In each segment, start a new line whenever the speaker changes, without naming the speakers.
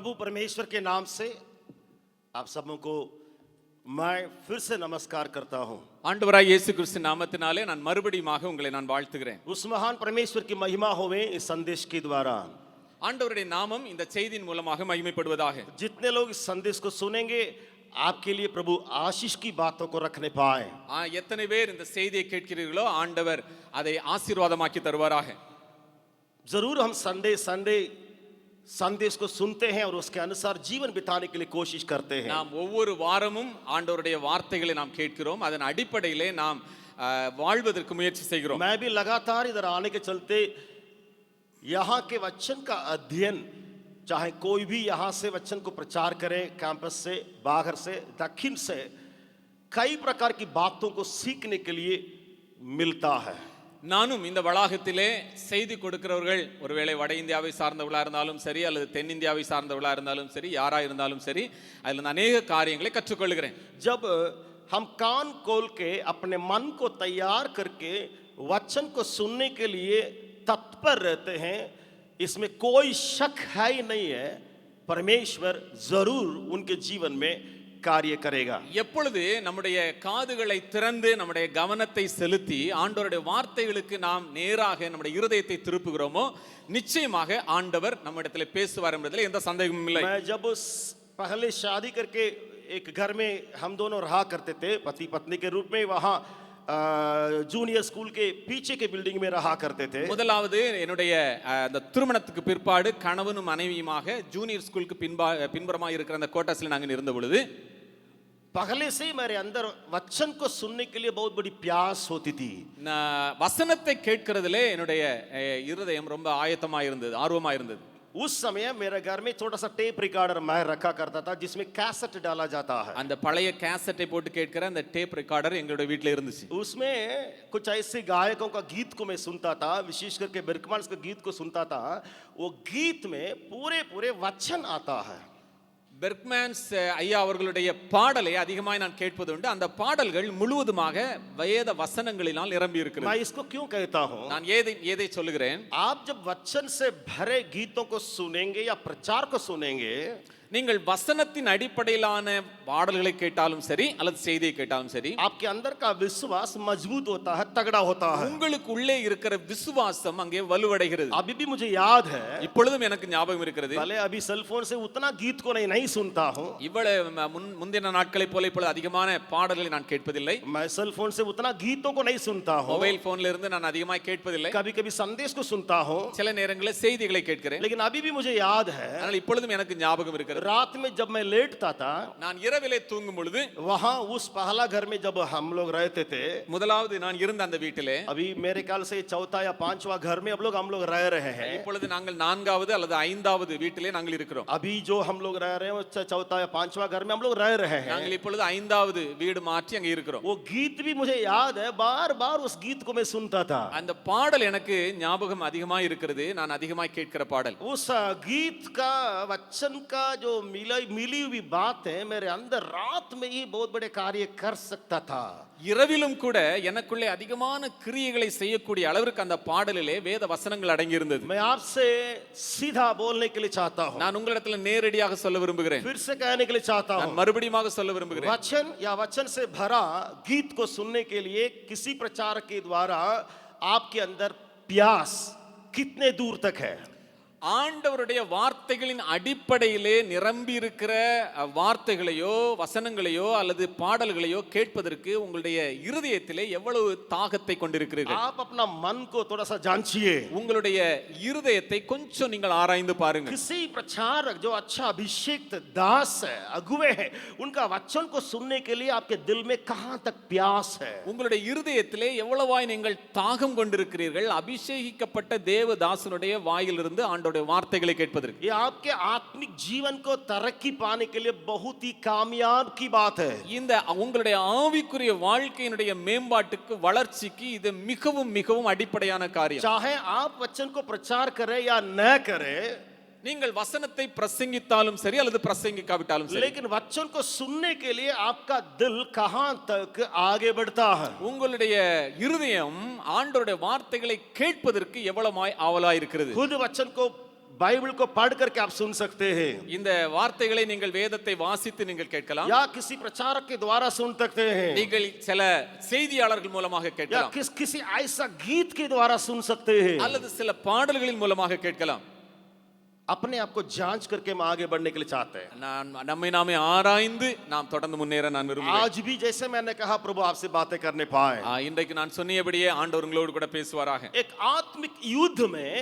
प्रभु परमेश्वर के नाम से आप सबों को मैं फिर से नमस्कार करता हूं।
ஆண்டவராய் இயேசு கிறிஸ்து நாமத்தினாலே நான் மறுபடியுமாக உங்களை நான் வாழ்த்துகிறேன்.
उस महान परमेश्वर की महिमा होवे इस संदेश के द्वारा।
ஆண்டவருடைய நாமம் இந்த செய்தியின் மூலமாக மகிமைப்படுவதாக.
जितने लोग इस संदेश को सुनेंगे आपके लिए प्रभु आशीष की बातों को रखने पाए।
எத்தனை பேர் இந்த செய்தியை கேட்கிறீர்களோ ஆண்டவர் அதை ஆசீர்வாதமாக்கி தருவாராக.
जरूर हम संडे संडे संदेश को सुनते हैं और उसके अनुसार जीवन बिताने के लिए कोशिश करते हैं।
நாம் ஒவ்வொரு வாரமும் ஆண்டவருடைய வார்த்தைகளை நாம் கேட்கிறோம். அதன் அடிப்படையிலே நாம் வாழ்வதற்கு முயற்சி செய்கிறோம்.
मैं भी लगातार इधर आने के चलते यहाँ के वचन का अध्ययन, चाहे कोई भी यहाँ से वचन को प्रचार करे, कैंपस से, बाहर से, दक्षिण से, कई प्रकार की बातों को सीखने के लिए मिलता है।
நானும் இந்த வளாகத்திலே செய்தி கொடுக்கிறவர்கள் ஒருவேளை வட இந்தியாவை சார்ந்தவர்களாக இருந்தாலும் சரி அல்லது தென்னிந்தியாவை சார்ந்தவர்களாக இருந்தாலும் சரி யாராக இருந்தாலும் சரி அதில் அநேக காரியங்களை கற்றுக்கொள்கிறேன்.
जब हम कान खोल के अपने मन को तैयार करके वचन को सुनने के लिए तत्पर रहते हैं, इसमें कोई शक है ही नहीं है, परमेश्वर जरूर उनके जीवन में कार्य करेगा।
எப்பொழுது நம்முடைய காதுகளை திறந்து நம்முடைய கவனத்தை செலுத்தி ஆண்டவருடைய வார்த்தைகளுக்கு நாம் நேராக நம்முடைய இருதயத்தை திருப்புகிறோமோ நிச்சயமாக ஆண்டவர் நம்மிடத்தில் பேசுவார் என்பதில் எந்த சந்தேகமும் இல்லை.
मैं जब पहले शादी करके एक घर में हम दोनों रहा करते थे, पति पत्नी के रूप में, वहाँ जूनियर स्कूल के पीछे के बिल्डिंग में रहा करते थे।
முதலாவது என்னுடைய அந்த திருமணத்துக்கு பிற்பாடு கணவனும் மனைவியுமாக ஜூனியர் ஸ்கூலுக்கு பின்புறமாக இருக்கிற அந்த கோட்டாஸ்ல நாங்கள் இருந்த பொழுது
पहले से ही मेरे अंदर वचन को सुनने के लिए बहुत बड़ी प्यास होती थी।
வசனத்தை கேட்கிறதுலே என்னுடைய இருதயம் ரொம்ப ஆயத்தமாக இருந்தது, ஆர்வமாக இருந்தது.
उस समय मेरे घर में छोटा सा टेप रिकॉर्डर मैं रखा करता था जिसमें कैसेट डाला जाता है।
அந்த பழைய கேசட்டை போட்டு கேட்கிற அந்த டேப் ரெக்கார்டர் எங்களுடைய வீட்டில் இருந்துச்சு.
उसमें कुछ ऐसे गायकों का गीत को मैं सुनता था, विशेष करके बिरकमांस का गीत को सुनता था। वो गीत में पूरे पूरे वचन आता है।
பெர்க்மேன்ஸ் ஐயா அவர்களுடைய பாடலை அதிகமாக நான் கேட்பது உண்டு. அந்த பாடல்கள் முழுவதுமாக வேத வசனங்களினால் நிரம்பி இருக்கிறது.
मैं इसको क्यों कहता हूँ?
நான் ஏதை சொல்லுகிறேன்?
आप जब वचन से भरे गीतों को सुनेंगे या प्रचार को सुनेंगे,
நீங்கள் வசனத்தின் அடிப்படையிலான பாடல்களை கேட்டாலும் சரி அல்லது செய்தியை கேட்டாலும் சரி
आपके अंदर का विश्वास मजबूत होता है, तगड़ा होता है।
உங்களுக்கு உள்ளே இருக்கிற விசுவாசம் அங்கே வலுவடைகிறது.
अभी भी मुझे याद है,
இப்பொழுதும் எனக்கு ஞாபகம் இருக்கிறது.
भले अभी सेल फोन से उतना गीत को नहीं सुनता हूँ,
இவ்வளவு முந்தின நாட்களை போல இப்பொழுது அதிகமான பாடல்களை நான் கேட்பதில்லை.
मैं सेल फोन से उतना गीतों को नहीं सुनता हूँ,
மொபைல் போன்ல இருந்து நான் அதிகமாக கேட்பதில்லை.
कभी कभी संदेश को सुनता हूँ,
சில நேரங்களில் செய்திகளை கேட்கிறேன்.
लेकिन अभी भी मुझे याद है,
ஆனால் இப்பொழுதும் எனக்கு ஞாபகம் இருக்கிறது.
रात में जब मैं लेटता था,
நான் இரவிலே தூங்கும் பொழுது
वहाँ उस पहला घर में जब हम लोग रहते थे,
முதலாவது நான் இருந்த அந்த வீட்டிலே,
अभी मेरे ख्याल से चौथा या पांचवा घर में अब लोग हम लोग रह रहे हैं।
இப்பொழுது நாங்கள் நான்காவது அல்லது ஐந்தாவது வீட்டிலே நாங்கள் இருக்கிறோம்.
अभी जो हम लोग रह रहे हैं चौथा या पांचवा घर में हम लोग रह रहे हैं।
நாங்கள் இப்பொழுது ஐந்தாவது வீடு மாற்றி அங்கே இருக்கிறோம்.
वो गीत भी मुझे याद है, बार बार उस गीत को मैं सुनता था।
அந்த பாடல் எனக்கு ஞாபகம் அதிகமாக இருக்கிறது, நான் அதிகமாக கேட்கிற பாடல்.
उस गीत का वचन का जो मिली हुई बात है, मेरे अंदर रात में ही बहुत बड़े कार्य कर सकता था।
இரவிலும் கூட எனக்குள்ளே அதிகமான கிரியைகளை செய்யக்கூடிய அளவிற்கு அந்த பாடலிலே வேத வசனங்கள் அடங்கி இருந்தது.
मैं आपसे सीधा बोलने के लिए चाहता हूँ,
நான் உங்களிடத்தில் நேரடியாக சொல்ல விரும்புகிறேன்,
फिर से कहने के लिए चाहता
நான்
हूँ,
மறுபடியும் சொல்ல விரும்புகிறேன்.
वचन या वचन से भरा गीत को सुनने के लिए किसी प्रचार के द्वारा आपके अंदर प्यास कितने दूर तक है?
ஆண்டவருடைய வார்த்தைகளின் அடிப்படையிலே நிரம்பி இருக்கிற வார்த்தைகளையோ வசனங்களையோ அல்லது பாடல்களையோ கேட்பதற்கு உங்களுடைய இருதயத்திலே எவ்வளவு தாகத்தை கொண்டிருக்கிறீர்கள்?
आप अपना मन को थोड़ा सा जांचिए,
உங்களுடைய இருதயத்தை கொஞ்சம் நீங்கள் ஆராய்ந்து பாருங்க.
किसी प्रचारक जो अच्छा अभिषेक दास है, अगुवे है, उनका वचन को सुनने के लिए आपके दिल में कहां तक प्यास है?
உங்களுடைய இருதயத்திலே எவ்வளவாய் நீங்கள் தாகம் கொண்டிருக்கிறீர்கள் அபிஷேகிக்கப்பட்ட தேவதாசனுடைய வாயிலிருந்து ஆண்டவருடைய வார்த்தைகளை கேட்பதற்கு?
ये आपके आत्मिक जीवन को तरक्की पाने के लिए बहुत ही कामयाब की बात है।
இந்த உங்களுடைய ஆவிக்குரிய வாழ்க்கையினுடைய மேம்பாட்டுக்கு வளர்ச்சிக்கு இது மிகவும் மிகவும் அடிப்படையான காரியம்.
चाहे आप वचन को प्रचार करें या न करें,
நீங்கள் வசனத்தை பிரசங்கித்தாலும் சரி அல்லது பிரசங்கிக்காவிட்டாலும் சரி,
लेकिन वचन को सुनने के लिए आपका दिल कहां तक आगे बढ़ता है?
உங்களுடைய இருதயம் ஆண்டவருடைய வார்த்தைகளை கேட்பதற்கு எவ்வளவாய் ஆவலாய் இருக்கிறது?
खुद वचन को बाइबल को पढ़ करके आप सुन सकते हैं,
இந்த வார்த்தைகளை நீங்கள் வேதத்தை வாசித்து நீங்கள் கேட்கலாம்,
या किसी प्रचारक के द्वारा सुन सकते हैं,
நீங்கள் சில செய்தியாளர்கள் மூலமாக
या
கேட்கலாம்,
किसी ऐसा गीत के द्वारा सुन सकते हैं।
அல்லது சில பாடல்களின் மூலமாக கேட்கலாம்.
अपने आप को जांच करके हम आगे बढ़ने के लिए चाहते हैं।
நான் நம்மை நாமே ஆராய்ந்து நாம் தொடர்ந்து முன்னேற நான் விரும்புகிறேன்.
आज भी जैसे मैंने कहा, प्रभु आपसे बातें करने पाए।
இன்றைக்கு நான் சொன்னபடியே ஆண்டவர் உங்களோடு கூட பேசுவாராக.
एक आत्मिक युद्ध में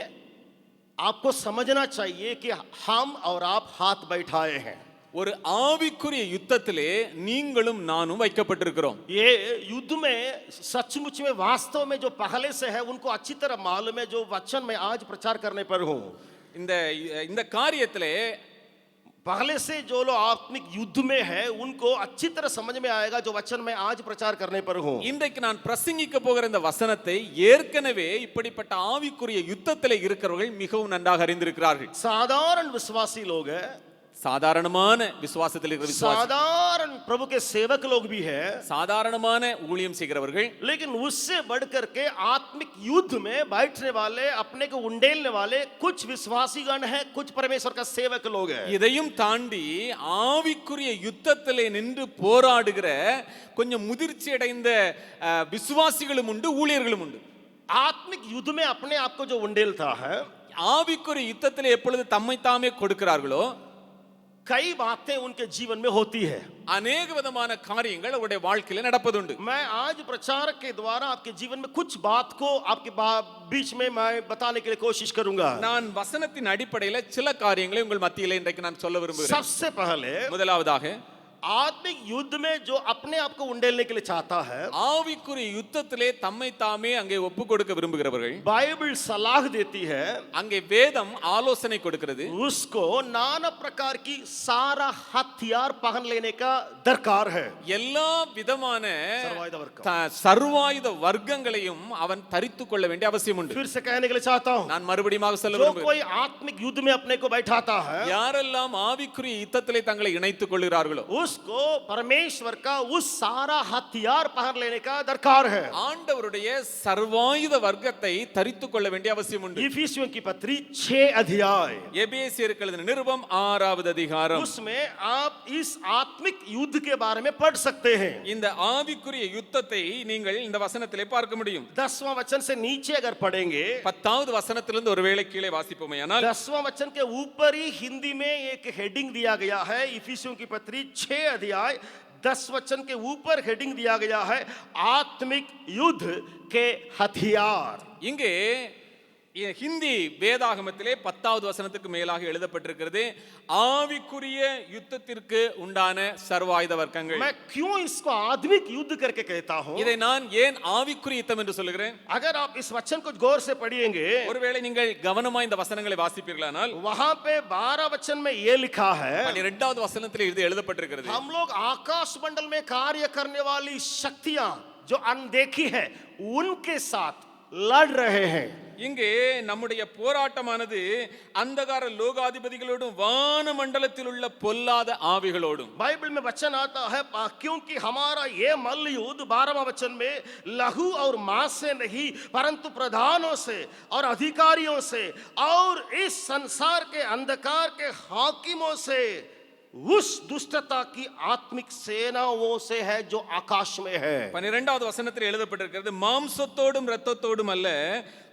आपको समझना चाहिए कि हम और आप हाथ बैठाए हैं।
ஒரு ஆவிக்குரிய யுத்தத்திலே நீங்களும் நானும் வைக்கப்பட்டிருக்கிறோம்.
ये युद्ध में सचमुच में वास्तव में जो पहले से है उनको अच्छी तरह मालूम है, जो वचन में आज प्रचार करने पर हूँ।
இந்த காரியத்திலே
पहले से जो लोग आत्मिक युद्ध में है उनको अच्छी तरह समझ में आएगा, जो वचन में आज प्रचार करने पर हूँ।
இன்றைக்கு நான் பிரசங்கிக்க போகிற இந்த வசனத்தை ஏற்கனவே இப்படிப்பட்ட ஆவிக்குரிய யுத்தத்திலே இருக்கிறவர்கள் மிகவும் நன்றாக அறிந்திருக்கிறார்கள்.
साधारण विश्वासी लोग है,
சாதாரணமான விசுவாசத்தில் இருக்கிற விசுவாசி,
साधारण प्रभु के सेवक लोग भी है,
சாதாரணமான ஊழியம் செய்கிறவர்கள்,
लेकिन उससे बढ़कर के आत्मिक युद्ध में बैठने वाले, अपने को उंडेलने वाले कुछ विश्वासीगण है, कुछ परमेश्वर का सेवक लोग है।
இதையும் தாண்டி ஆவிக்குரிய யுத்தத்திலே நின்று போராடுகிற கொஞ்சம் முதிர்ச்சி அடைந்த விசுவாசிகளும் உண்டு, ஊழியர்களும் உண்டு.
आत्मिक युद्ध में अपने आप को जो उंडेलता है,
ஆவிக்குரிய யுத்தத்திலே எப்பொழுது தம்மை தாமே கொடுக்கிறார்களோ
कई बातें उनके जीवन में होती है।
अनेक विधமான காரியங்கள் அவருடைய வாழ்க்கையில நடப்பதுண்டு.
मैं आज प्रचार के द्वारा आपके जीवन में कुछ बात को आपके बीच में मैं बताने के लिए कोशिश करूंगा।
நான் வசனத்தின் அடிப்படையில் சில காரியங்களை உங்கள் மத்தியிலே இன்றைக்கு நான் சொல்ல விரும்புகிறேன்.
सबसे पहले
முதலாவதாக
आत्मिक युद्ध में जो अपने आप को उंडेलने के लिए चाहता है,
ஆவிக்குரிய யுத்தத்திலே தம்மை தாமே அங்கே ஒப்பு கொடுக்க விரும்புகிறவர்கள்,
बाइबल सलाह देती है,
அங்கே வேதம் ஆலோசனை கொடுக்கிறது,
उसको नाना प्रकार की सारा हथियार पहन लेने का दरकार है।
எல்லா விதமான
सर्वायुध
சர்வாயுத வர்க்கங்களையும் அவன் தரித்துக் கொள்ள வேண்டிய அவசியம் உண்டு.
फिर से कहने के लिए चाहता हूं,
நான் மறுபடியும் சொல்ல
जो
விரும்புகிறேன்,
कोई आत्मिक युद्ध में अपने को बैठाता है,
யாரெல்லாம் ஆவிக்குரிய யுத்தத்திலே தங்களை இணைத்துக் கொள்கிறார்களோ
उसको परमेश्वर का उस सारा हथियार पहन लेने का दरकार है।
ஆண்டவருடைய சர்வாயுத வர்க்கத்தை தரித்துக் கொள்ள வேண்டிய அவசியம் உண்டு.
इफिसियों की पत्री 6 अध्याय,
எபேசியருக்கு எழுதின நிருபம் 6வது அதிகாரம்,
उसमें आप इस आत्मिक युद्ध के बारे में पढ़ सकते हैं।
இந்த ஆவிக்குரிய யுத்தத்தை நீங்கள் இந்த வசனத்திலே பார்க்க முடியும்.
10वां वचन से नीचे अगर पढ़ेंगे,
10வது வசனத்திலிருந்து ஒருவேளை கீழே வாசிப்போமேயானால்
10वां वचन के ऊपर ही हिंदी में एक हेडिंग दिया गया है, इफिसियों की पत्री 6 अध्याय 10 वचन के ऊपर हेडिंग दिया गया है, आत्मिक युद्ध के हथियार।
இங்கே ஹிந்தி வேதாகமத்திலே 10வது வசனத்துக்கு மேலாக எழுதப்பட்டிருக்கிறது ஆவிக்குரிய யுத்தத்திற்கு உண்டான சர்வாயுத வர்க்கங்கள்.
मैं क्यों इसको आत्मिक युद्ध करके कहता हूं?
இதை நான் ஏன் ஆவிக்குரிய யுத்தம் என்று சொல்கிறேன்?
अगर आप इस वचन को गौर से पढ़िएंगे,
ஒருவேளை நீங்கள் கவனமா இந்த வசனங்களை வாசிப்பீர்களானால்
वहां पे 12 वचन में ये लिखा है,
12வது வசனத்திலே இது எழுதப்பட்டிருக்கிறது,
हम लोग आकाश मंडल में कार्य करने वाली शक्तियां जो अनदेखी है उनके साथ लड़ रहे हैं।
இங்கே நம்முடைய போராட்டமானது அந்தகார லோகாதிபதிகளோடும் வான மண்டலத்தில் உள்ள பொல்லாத ஆவிகளோடும்.
बाइबल में वचन आता है, क्योंकि हमारा ये मल्ल युद्ध 12वां वचन में लहू और मांस से नहीं परंतु प्रधानों से और अधिकारियों से और इस संसार के अंधकार के हाकिमों से, उस दुष्टता की आत्मिक सेनाओं से है जो आकाश में है।
12வது வசனத்தில் எழுதப்பட்டிருக்கிறது, மாம்சத்தோடும் இரத்தத்தோடும் அல்ல,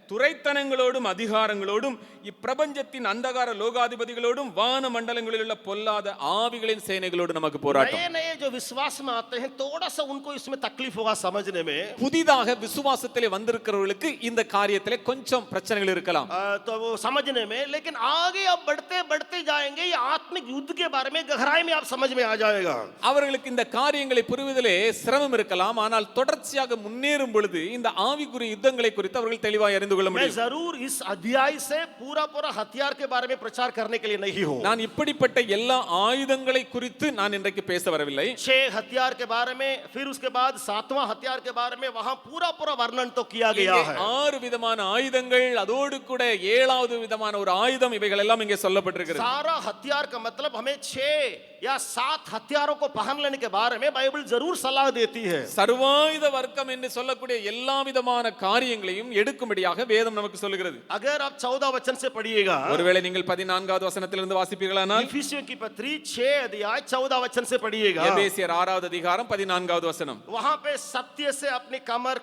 துரைத்தனங்களோடும் அதிகாரங்களோடும் இப்பிரபஞ்சத்தின் அந்தகார லோகாதிபதிகளோடும் வான மண்டலங்களில் உள்ள பொல்லாத ஆவிகளின் சேனைகளோடு நமக்கு போராட்டம்.
नए नए जो विश्वास में आते हैं थोड़ा सा उनको इसमें तकलीफ होगा समझने में,
புதிதாக விசுவாசத்திலே வந்திருக்கிறவர்களுக்கு இந்த காரியத்திலே கொஞ்சம் பிரச்சனைகள் இருக்கலாம்,
तो वो समझने में, लेकिन आगे आप बढ़ते बढ़ते जाएंगे, ये आत्मिक युद्ध के बारे में गहराई में आप समझ में आ जाएगा।
அவர்களுக்கு இந்த காரியங்களை புரிவதிலே சிரமம் இருக்கலாம், ஆனால் தொடர்ச்சியாக முன்னேறும் பொழுது இந்த ஆவிக்குரிய யுத்தங்களை குறித்து அவர்கள் தெளிவாக அறிந்து கொள்ள
मैं
முடியும்.
जरूर इस अध्याय से पूरा हथियार के बारे में प्रचार करने के लिए नहीं हूं।
நான் இப்படிப்பட்ட எல்லா ஆயுதங்களை குறித்து நான் இன்றைக்கு பேச வரவில்லை.
6 हथियार के बारे में, फिर उसके बाद 7वां हथियार के बारे में वहां पूरा वर्णन तो किया गया है।
6 விதமான ஆயுதங்கள், அதோடு கூட 7வது விதமான ஒரு ஆயுதம், இவைகள் எல்லாம் இங்கே சொல்லப்பட்டிருக்கிறது.
सारा हथियार का मतलब हमें 6 या 7 हथियारों को पहन लेने के बारे में बाइबल जरूर सलाह देती है।
சர்வாயுத வர்க்கம் என்று சொல்லக்கூடிய எல்லா விதமான காரியங்களையும் எடுக்கும்படியாக வேதம் நமக்கு சொல்லுகிறது.
अगर आप 14 वचन से पढ़िएगा,
ஒருவேளை நீங்கள் 14வது வசனத்திலிருந்து வாசிப்பீர்களானால்,
इफिसियों की पत्री 6 अध्याय 14 वचन से पढ़िएगा,
எபேசியர் 6வது அதிகாரம் 14வது வசனம்.
वहां पे सत्य से अपनी कमर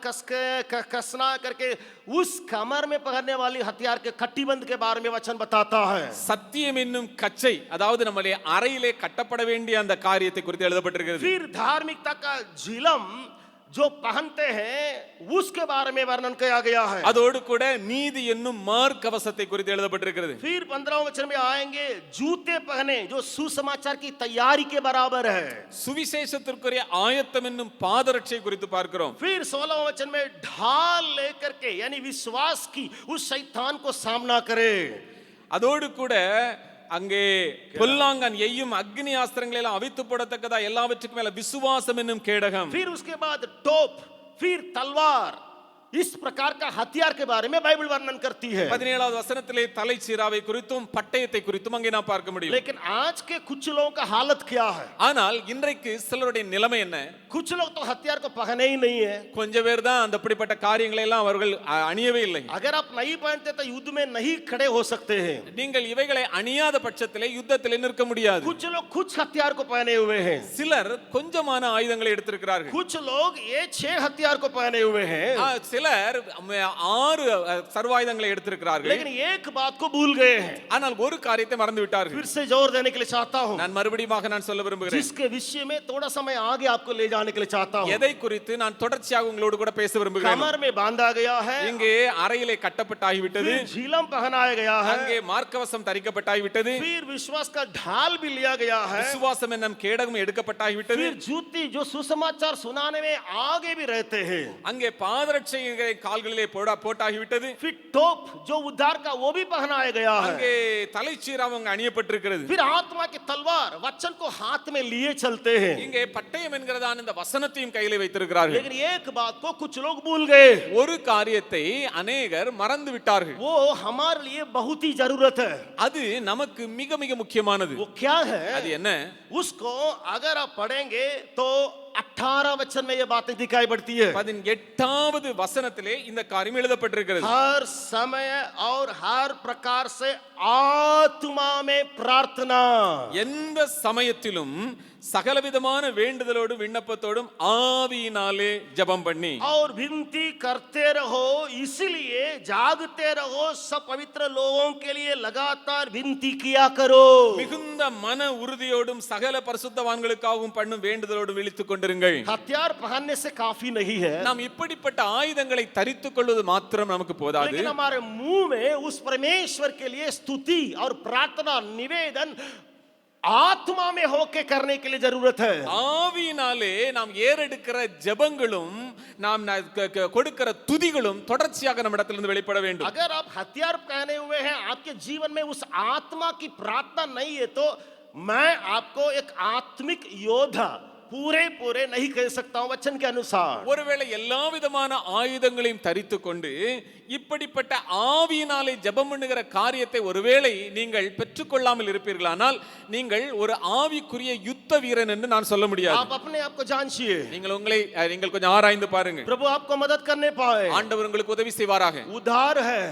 कसना करके उस कमर में पहनने वाली हथियार के कट्टीबंद के बारे में वचन बताता है.
சத்தியம் என்னும் கச்சை, அதாவது நம்முடைய அறையிலே கட்டப்பட வேண்டிய அந்த காரியத்தை குறித்து எழுதப்பட்டிருக்கிறது.
फिर धार्मिकता का झिलम जो पहनते हैं उसके बारे में वर्णन किया गया है.
அதோடு கூட நீதி என்னும் மார்க்கவசத்தை குறித்து எழுதப்பட்டிருக்கிறது.
फिर 15वें वचन में आएंगे जूते पहने जो सुसमाचार की तैयारी के बराबर है.
சுவிசேஷத்திற்குரிய ஆயத்தம் என்னும் பாதரட்சை குறித்து பார்க்கிறோம்.
फिर 16वें वचन में ढाल लेकर के यानी विश्वास की उस शैतान को सामना करे.
அதோடு கூட அங்கே பொல்லாங்கன் எய்யும் அக்னி ஆஸ்திரங்களை எல்லாம் அவித்து போடத்தக்கதா எல்லாவற்றுக்கும் மேல விசுவாசம் என்னும் கேடகம்.
फिर उसके बाद टोप, फिर तलवार, इस प्रकार का हथियार के बारे में बाइबल वर्णन करती है.
17வது வசனத்திலே தலைச்சீராவை குறித்தும் பட்டயத்தை குறித்தும் அங்கே நாம் பார்க்க முடியும்.
लेकिन आज के कुछ लोगों का हालत क्या है?
ஆனால் இன்றைக்கு சிலருடைய நிலைமை என்ன?
कुछ लोग तो हथियार को पहने ही नहीं है.
கொஞ்ச பேர் தான் அந்த அப்படிப்பட்ட காரியங்களை எல்லாம் அவர்கள் அணியவே இல்லை.
अगर आप नहीं पहनते तो युद्ध में नहीं खड़े हो सकते हैं.
நீங்கள் இவைகளை அணியாத பட்சத்திலே யுத்தத்தில் நிற்க முடியாது.
कुछ लोग कुछ हथियार को पहने हुए हैं.
சிலர் கொஞ்சமான ஆயுதங்களை எடுத்திருக்கிறார்கள்.
कुछ लोग ये 6 हथियार को पहने हुए हैं.
சிலர் 6 சர்வாயுதங்களை எடுத்திருக்கிறார்கள்.
लेकिन एक बात को भूल गए हैं.
ஆனால் ஒரு காரியத்தை மறந்து விட்டார்கள்.
फिर से जोर देने के लिए चाहता हूं.
நான் மறுபடியும் நான் சொல்ல விரும்புகிறேன்.
जिसके विषय में थोड़ा समय आगे आपको ले जाने के लिए चाहता हूं.
எதை குறித்து நான் தொடர்ச்சியாக உங்களோடு கூட பேச விரும்புகிறேன்.
कमर में बांधा गया है.
இங்கே அறையிலே கட்டப்பட்டாகி விட்டது.
फिर झिलम पहनाया गया है.
அங்கே மார்க்கவசம் தரிக்கப்பட்டாகி விட்டது.
फिर विश्वास का ढाल भी लिया गया है.
விசுவாசம் என்னும் கேடகம் எடுக்கப்பட்டாகி விட்டது.
फिर जूती जो सुसमाचार सुनाने में आगे भी रहते हैं.
அங்கே பாதரட்சைகளை கால்களிலே போட்டாகி விட்டது.
फिर टोप जो उद्धार का वो भी पहनाया गया है.
அங்கே தலைச்சீராவும் அணியப்பட்டிருக்கிறது.
फिर आत्मा की तलवार वचन को हाथ में लिए चलते हैं.
இங்கே பட்டயம் என்கிறதான இந்த வசனத்தையும் கையிலே வைத்திருக்கிறார்கள்.
लेकिन एक बात को कुछ लोग भूल गए.
ஒரு காரியத்தை अनेகர் மறந்து விட்டார்கள்.
वो हमारे लिए बहुत ही जरूरत है.
அது நமக்கு மிக மிக முக்கியமானது.
वो क्या है?
அது என்ன?
उसको अगर आप पढ़ेंगे तो 18 वचन में ये बातें दिखाई पड़ती है.
18வது வசனத்திலே இந்த காரியம் எழுதப்பட்டிருக்கிறது.
हर समय और हर प्रकार से आत्मा में प्रार्थना.
எந்த சமயத்திலும் சகலவிதமான வேண்டுதலோடும் விண்ணப்பத்தோடும் ஆவியினாலே ஜெபம் பண்ணி
और विनती करते रहो, इसलिए जागते रहो, सब पवित्र लोगों के लिए लगातार विनती किया करो.
மிகுந்த மன உறுதியோடும் சகல பரிசுத்தவான்களுக்காகவும் பண்ணும் வேண்டுதலோடும் விழித்துக் கொண்டிருங்கள்.
हथियार पहनने से काफी नहीं है.
நாம் இப்படிப்பட்ட ஆயுதங்களை தரித்துக் கொள்வது மாத்திரம் நமக்கு போதாது.
लेकिन हमारे मुंह में उस परमेश्वर के लिए स्तुति और प्रार्थना निवेदन आत्मा में होके करने के लिए जरूरत है.
ஆவியினாலே நாம் ஏறெடுக்கிற ஜெபங்களும் நாம் கொடுக்கிற துதிகளும் தொடர்ச்சியாக நம்மிடத்திலிருந்து வெளிப்பட வேண்டும்.
अगर आप हथियार पहने हुए हैं, आपके जीवन में उस आत्मा की प्रार्थना नहीं है, तो मैं आपको एक आत्मिक योद्धा पूरे नहीं कह सकता हूं वचन के अनुसार.
ஒருவேளை எல்லா விதமான ஆயுதங்களையும் தரித்துக் கொண்டு இப்படிப்பட்ட ஆவியினாலே ஜெபம் பண்ணுகிற காரியத்தை ஒருவேளை நீங்கள் பெற்றுக்கொள்ளாமல் இருப்பீர்களானால் நீங்கள் ஒரு ஆவிக்குரிய யுத்த வீரன் என்று நான் சொல்ல முடியாது.
आप अपने आप को जांचिए.
நீங்கள் கொஞ்சம் ஆராய்ந்து பாருங்க.
प्रभु आपको मदद करने पाए.
ஆண்டவர் உங்களுக்கு உதவி செய்வாராக.
उद्धार है,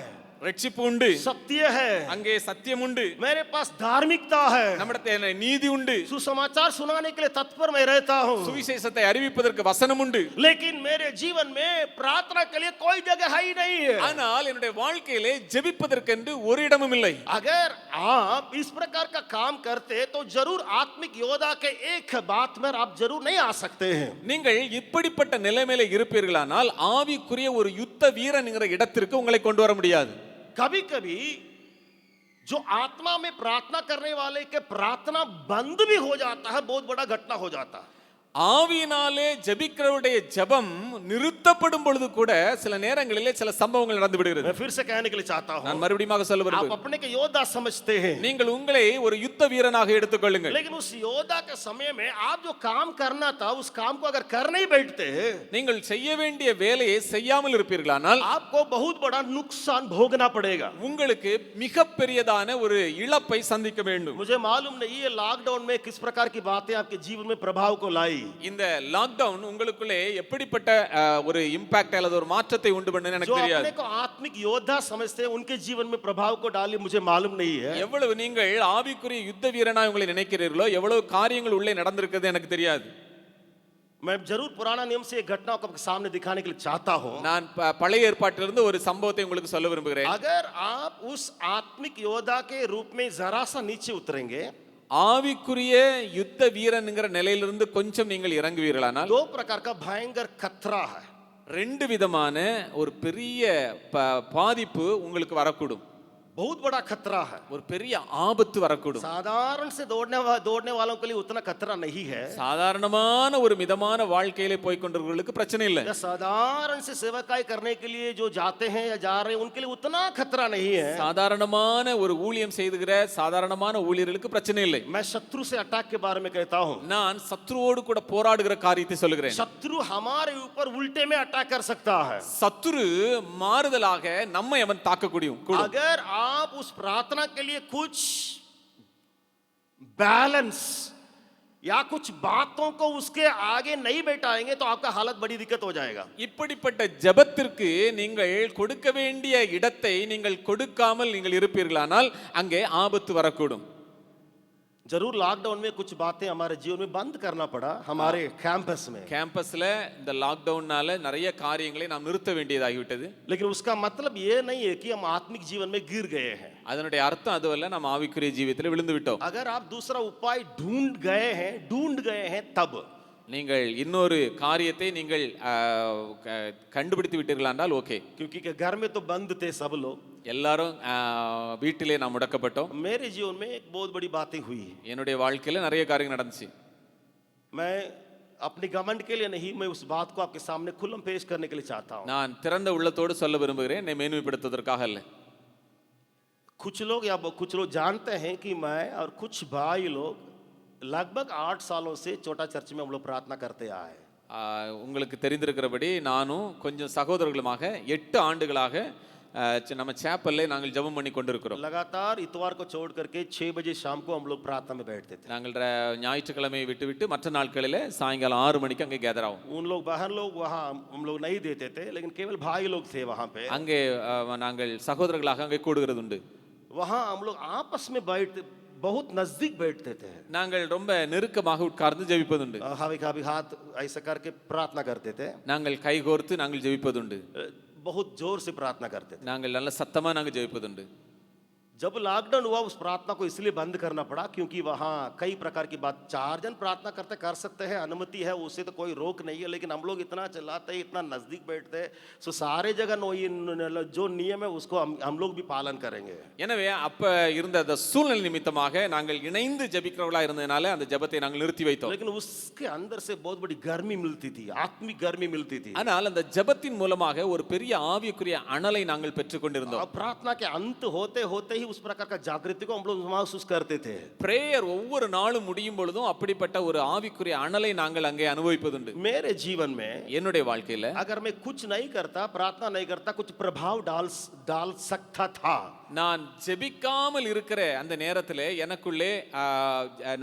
ரட்சிப்பு உண்டு,
सत्य है,
அங்கே சத்தியம் உண்டு,
मेरे पास धार्मिकता है,
நம்மிடத்தில் நீதி உண்டு,
सुसमाचार सुनाने के लिए तत्पर मैं रहता हूं.
சுவிசேஷத்தை அறிவிப்பதற்கு வசனம் உண்டு.
लेकिन मेरे जीवन में प्रार्थना के लिए कोई जगह है ही नहीं है.
ஆனால் என்னுடைய வாழ்க்கையிலே ஜெபிப்பதற்கென்று ஒரு இடமும் இல்லை.
अगर आप इस प्रकार का काम करते तो जरूर आत्मिक योद्धा के एक बात में आप जरूर नहीं आ सकते हैं.
நீங்கள் இப்படிப்பட்ட நிலைமையில இருப்பீர்களானால் ஆவிக்குரிய ஒரு யுத்த வீரன்ங்கிற இடத்திற்கு உங்களை கொண்டு வர முடியாது.
कभी कभी जो आत्मा में प्रार्थना करने वाले के प्रार्थना बंद भी हो जाता है, बहुत बड़ा घटना हो जाता है.
ஆவியினாலே ஜெபிக்கிறவருடைய ஜெபம் நிறுத்தப்படும் பொழுது கூட சில நேரங்களிலே சில சம்பவங்கள் நடந்து விடுகிறது.
मैं फिर से कहने के लिए चाहता हूं,
நான் மறுபடியும் சொல்ல
आप
விரும்புகிறேன்.
अपने के योद्धा समझते हैं.
நீங்கள் உங்களை ஒரு யுத்த வீரனாக எடுத்துக்கொள்ளுங்கள்.
लेकिन उस योद्धा के समय में आप जो काम करना था उस काम को अगर कर नहीं बैठते,
நீங்கள் செய்ய வேண்டிய வேலையை செய்யாமல் இருப்பீர்களானால்
आपको बहुत बड़ा नुकसान भोगना पड़ेगा.
உங்களுக்கு மிகப்பெரியதான ஒரு இழப்பை சந்திக்க வேண்டும்.
मुझे मालूम नहीं ये लॉकडाउन में किस प्रकार की बातें आपके जीवन में प्रभाव को लाई. पड़ी।
இந்த லாக்டவுன் உங்களுக்குள்ளே எப்படிப்பட்ட ஒரு இம்பாக்ட் அல்லது ஒரு மாற்றத்தை உண்டு பண்ணுன்னு
जो
எனக்கு
अपने
தெரியாது.
को आत्मिक योद्धा समझते हैं उनके जीवन में प्रभाव को डाली मुझे मालूम नहीं है।
எவ்வளவு நீங்கள் ஆவிக்குரிய யுத்த வீரனாய் உங்களை நினைக்கிறீர்களோ எவ்வளவு காரியங்கள் உள்ளே நடந்திருக்கிறது எனக்கு தெரியாது.
मैं जरूर पुराना नियम से एक घटना को आपके सामने दिखाने के लिए चाहता हूं।
நான் பழைய ஏற்பாட்டிலிருந்து ஒரு சம்பவத்தை உங்களுக்கு சொல்ல விரும்புகிறேன்.
अगर आप उस आत्मिक योद्धा के रूप में जरा सा नीचे उतरेंगे,
ஆவிக்குரிய யுத்த வீரன்ங்கிற நிலையிலிருந்து கொஞ்சம் நீங்கள் இறங்குவீர்களானால்
दो प्रकार का भयंकर खतरा है।
ரெண்டு விதமான ஒரு பெரிய பாதிப்பு உங்களுக்கு வரக்கூடும்.
बहुत बड़ा खतरा है।
ஒரு பெரிய ஆபத்து வரக்கூடும்.
साधारण से दौड़ने वालों के लिए उतना खतरा नहीं है।
சாதாரணமான ஒரு மிதமான வாழ்க்கையிலே போய் கொண்டிருக்கிறவர்களுக்கு பிரச்சனை இல்லை.
या साधारण से सेवकाई करने के लिए जो जाते हैं या जा रहे हैं उनके लिए उतना खतरा नहीं है।
சாதாரணமான ஒரு ஊழியம் செய்துகிற சாதாரணமான ஊழியர்களுக்கு பிரச்சனை இல்லை.
मैं शत्रु से अटैक के बारे में कहता हूं।
நான் சத்ருவோடு கூட போராடுகிற காரியத்தை சொல்லுகிறேன்.
शत्रु हमारे ऊपर उल्टे में अटैक कर सकता है।
சத்துரு மாறுதலாக நம்மை அவன் தாக்கக்கூடியும்.
अगर आप उस प्रार्थना के लिए कुछ बैलेंस या कुछ बातों को उसके आगे नहीं बैठाएंगे तो आपका हालत बड़ी दिक्कत हो जाएगा।
இப்படிப்பட்ட ஜெபத்திற்கு நீங்கள் கொடுக்க வேண்டிய இடத்தை நீங்கள் கொடுக்காமல் நீங்கள் இருப்பீர்களானால் அங்கே ஆபத்து வரக்கூடும்.
जरूर लॉकडाउन में कुछ बातें हमारे जीवन में बंद करना पड़ा हमारे कैंपस में।
கேம்பஸ்ல இந்த லாக்டவுன்னால நிறைய காரியங்களை நாம் நிறுத்த வேண்டியதாகிவிட்டது.
लेकिन उसका मतलब ये नहीं है कि हम आत्मिक जीवन में गिर गए हैं।
அதனுடைய அர்த்தம் அதுவல்ல நாம் ஆவிக்குரிய ஜீவியத்தில் விழுந்து விட்டோம்.
अगर आप दूसरा उपाय ढूंढ गए हैं तब
நீங்கள் இன்னொரு காரியத்தை நீங்கள் கண்டுபிடித்து விட்டீர்கள் என்றால் ஓகே.
क्योंकि घर में तो बंद थे सब लोग।
எல்லாரும் வீட்டிலே நாம் முடக்கப்பட்டோம்.
मेरे जीवन में एक बहुत बड़ी बातें हुई।
என்னுடைய வாழ்க்கையில நிறைய காரியங்கள் நடந்துச்சு.
मैं अपने घमंड के लिए नहीं, मैं उस बात को आपके सामने खुल्लम पेश करने के लिए चाहता हूं।
நான் திறந்த உள்ளத்தோடு சொல்ல விரும்புகிறேன், என்னை மேன்மைப்படுத்துவதற்காக அல்ல.
कुछ लोग जानते हैं कि मैं और कुछ भाई लोग लगभग 8 सालों से छोटा चर्च में हम लोग प्रार्थना करते आए।
உங்களுக்கு தெரிந்திருக்கிறபடி நானும் கொஞ்சம் சகோதரர்களுமாக 8 ஆண்டுகளாக நம்ம சேப்பல்ல நாங்கள் ஜெபம் பண்ணி கொண்டிருக்கிறோம்.
लगातार इतवार को छोड़ करके 6 बजे शाम को हम लोग प्रार्थना में बैठते थे।
நாங்கள் ஞாயிற்றுக்கிழமை விட்டு மற்ற நாட்களில் சாயங்காலம் 6 மணிக்கு அங்கே கேதர் ஆகும்.
उन लोग बाहर लोग वहाँ हम लोग नहीं देते थे, लेकिन केवल भाई लोग थे वहाँ पे।
அங்கே நாங்கள் சகோதரர்களாக அங்கே கூடுகிறது உண்டு.
वहाँ हम लोग आपस में बैठते, बहुत नजदीक बैठते थे।
நாங்கள் ரொம்ப நெருக்கமாக உட்கார்ந்து ஜெபிப்பதுண்டு.
कभी हाथ ऐसा करके प्रार्थना करते थे।
நாங்கள் கைகோர்த்து நாங்கள் ஜெபிப்பதுண்டு.
बहुत जोर से प्रार्थना करते थे।
நாங்கள் நல்ல சத்தமா நாங்கள் ஜெபிப்பதுண்டு.
जब लॉकडाउन हुआ उस प्रार्थना को इसलिए बंद करना पड़ा क्योंकि वहाँ कई प्रकार की बात, 4 जन प्रार्थना कर सकते हैं, अनुमति है, उससे तो कोई रोक नहीं है, लेकिन हम लोग इतना चलाते हैं, इतना नजदीक बैठते हैं, सो सारे जगह जो नियम है उसको हम लोग भी पालन करेंगे।
எனவே அப்ப இருந்த அந்த சூழ்நிலை நிமித்தமாக நாங்கள் இணைந்து ஜெபிக்கிறவர்களா இருந்ததனால அந்த ஜெபத்தை நாங்கள் நிறுத்தி வைத்தோம்.
लेकिन उसके अंदर से बहुत बड़ी गर्मी मिलती थी, आत्मिक गर्मी मिलती थी।
ஆனால் அந்த ஜெபத்தின் மூலமாக ஒரு பெரிய ஆவிக்குரிய அனலை நாங்கள் பெற்றுக்கொண்டிருந்தோம்.
प्रार्थना के अंत होते होते ही उस प्रकार का जागृति को हम लोग महसूस करते थे।
பிரேயர் ஒவ்வொரு நாளும் முடியும் பொழுதும் அப்படிப்பட்ட ஒரு ஆவிக்குரிய அனலை நாங்கள் அங்கே அனுபவிப்பதுண்டு.
मेरे जीवन में
என்னுடைய வாழ்க்கையில
अगर मैं कुछ नहीं करता, प्रार्थना नहीं करता, कुछ प्रभाव डाल सकता था।
நான் ஜெபிக்காமல் இருக்கிற அந்த நேரத்திலே எனக்குள்ளே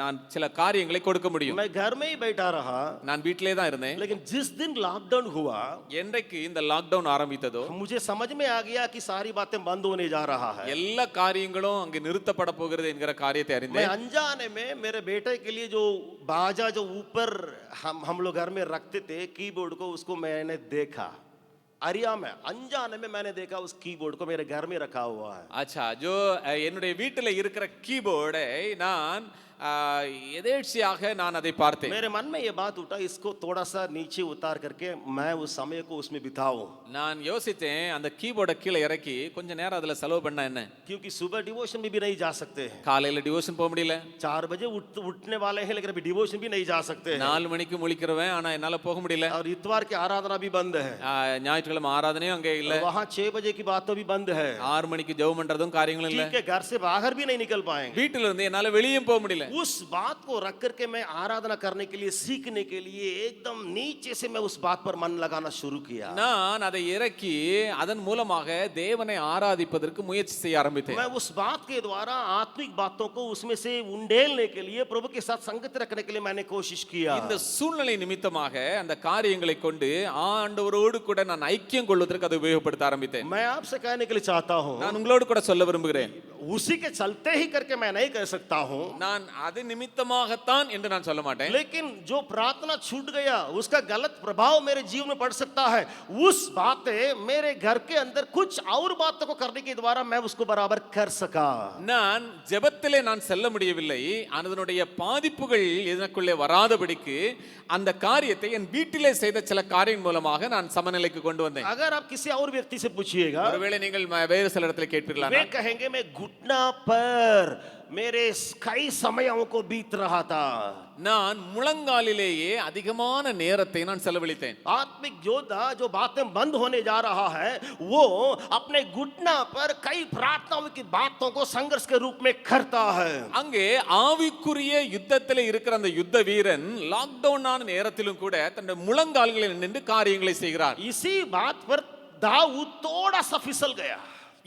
நான் சில காரியங்களை கொடுக்க முடியும்.
मैं घर में ही बैठा रहा,
நான் வீட்டிலே தான் இருந்தேன்.
लेकिन जिस दिन लॉकडाउन हुआ,
என்றைக்கு இந்த லாக்டவுன் ஆரம்பித்ததோ
मुझे समझ में आ गया कि सारी बातें बंद होने जा रहा है।
எல்லா காரியங்களும் அங்கே நிறுத்தப்பட போகிறது என்கிற காரியத்தை
मैं
அறிந்தேன்.
अनजाने में मेरे बेटे के लिए जो बाजा जो ऊपर हम लोग घर में रखते थे कीबोर्ड को, उसको मैंने देखा अरिया में, अनजाने में मैंने देखा उस कीबोर्ड को मेरे घर में रखा हुआ है।
अच्छा, जो என்னுடைய வீட்டில் இருக்கிற கீபோர்டை நான் எதேர்ச்சியாக நான் அதை பார்த்தேன்.
मेरे मन में ये बात उठा, इसको थोड़ा सा नीचे उतार करके मैं उस समय को उसमें बिताऊं।
நான் யோசித்தேன் அந்த கீபோர்டை கீழே இறக்கி கொஞ்ச நேரம் அதுல செலவு பண்ணா என்ன?
क्योंकि सुबह डिवोशन में भी नहीं जा सकते हैं,
காலையில டிவோஷன் போக முடியல.
4 बजे उठने वाले हैं, लेकिन अभी डिवोशन भी नहीं जा सकते हैं।
4 மணிக்கு முழிக்கிறவன், ஆனா என்னால போக முடியல.
और इतवार की आराधना भी बंद है,
ஞாயிற்றுக்கிழமை ஆராதனையும் அங்கே இல்ல.
वहाँ 6 बजे की बात तो भी बंद है।
6 மணிக்கு ஜெபம் பண்றதும் காரியங்களும் இல்ல.
ठीक है, घर से बाहर भी नहीं निकल पाएंगे।
வீட்டில இருந்து என்னால வெளியே போக முடியல.
उस बात को रख करके मैं आराधना करने के लिए, सीखने के लिए एकदम नीचे से मैं उस बात पर मन लगाना शुरू किया।
நான் அதை இறக்கி அதன் மூலமாக தேவனை ஆராதிப்பதற்கு முயற்சி செய்ய ஆரம்பித்தேன்.
मैं उस बात के द्वारा आत्मिक बातों को उसमें से उंडेलने के लिए, प्रभु के साथ संगति रखने के लिए मैंने कोशिश किया।
இந்த சூழ்நிலை நிமித்தமாக அந்த காரியங்களை கொண்டு ஆண்டவரோடு கூட நான் ஐக்கியம் கொள்வதற்கு அதை உபயோகப்படுத்த ஆரம்பித்தேன்.
मैं आपसे कहने के लिए चाहता हूं,
நான் உங்களோடு கூட சொல்ல விரும்புகிறேன்,
उसी के चलते ही करके मैं नहीं कह सकता हूं,
நான் அது நிமித்தமாகத்தான் என்று நான் சொல்ல மாட்டேன்.
लेकिन जो प्रार्थना छूट गया उसका गलत प्रभाव मेरे जीवन में पड़ सकता है। उस बातें मेरे घर के अंदर कुछ और बातों को करने के द्वारा मैं उसको बराबर कर सका।
நான் ஜெபத்திலே நான் செல்ல முடியவில்லை, அதனுடைய பாதிப்புகள் எனக்குள்ளே வராதபடிக்கு அந்த காரியத்தை என் வீட்டிலே செய்த சில காரியம் மூலமாக நான் சமநிலைக்கு கொண்டு வந்தேன்.
अगर आप किसी और व्यक्ति से पूछिएगा,
ஒருவேளை நீங்கள் வேறு சில இடத்துல கேட்பீர்களா,
वे कहेंगे मैं घुटना पर मेरे कई समयों को बीत रहा था।
நான் முழங்காலிலேயே அதிகமான நேரத்தை நான் செலவழித்தேன்.
आत्मिक योद्धा जो बातें बंद होने जा रहा है, वो अपने घुटना पर कई प्रार्थनाओं की बातों को संघर्ष के रूप में करता है।
அங்கே ஆவிக்குரிய யுத்தத்திலே இருக்கிற அந்த யுத்த வீரன் லாக்டவுன் ஆன நேரத்திலும் கூட தன்னுடைய முழங்கால்களில் நின்று காரியங்களை செய்கிறார்.
इसी बात पर दाऊद थोड़ा सा फिसल गया।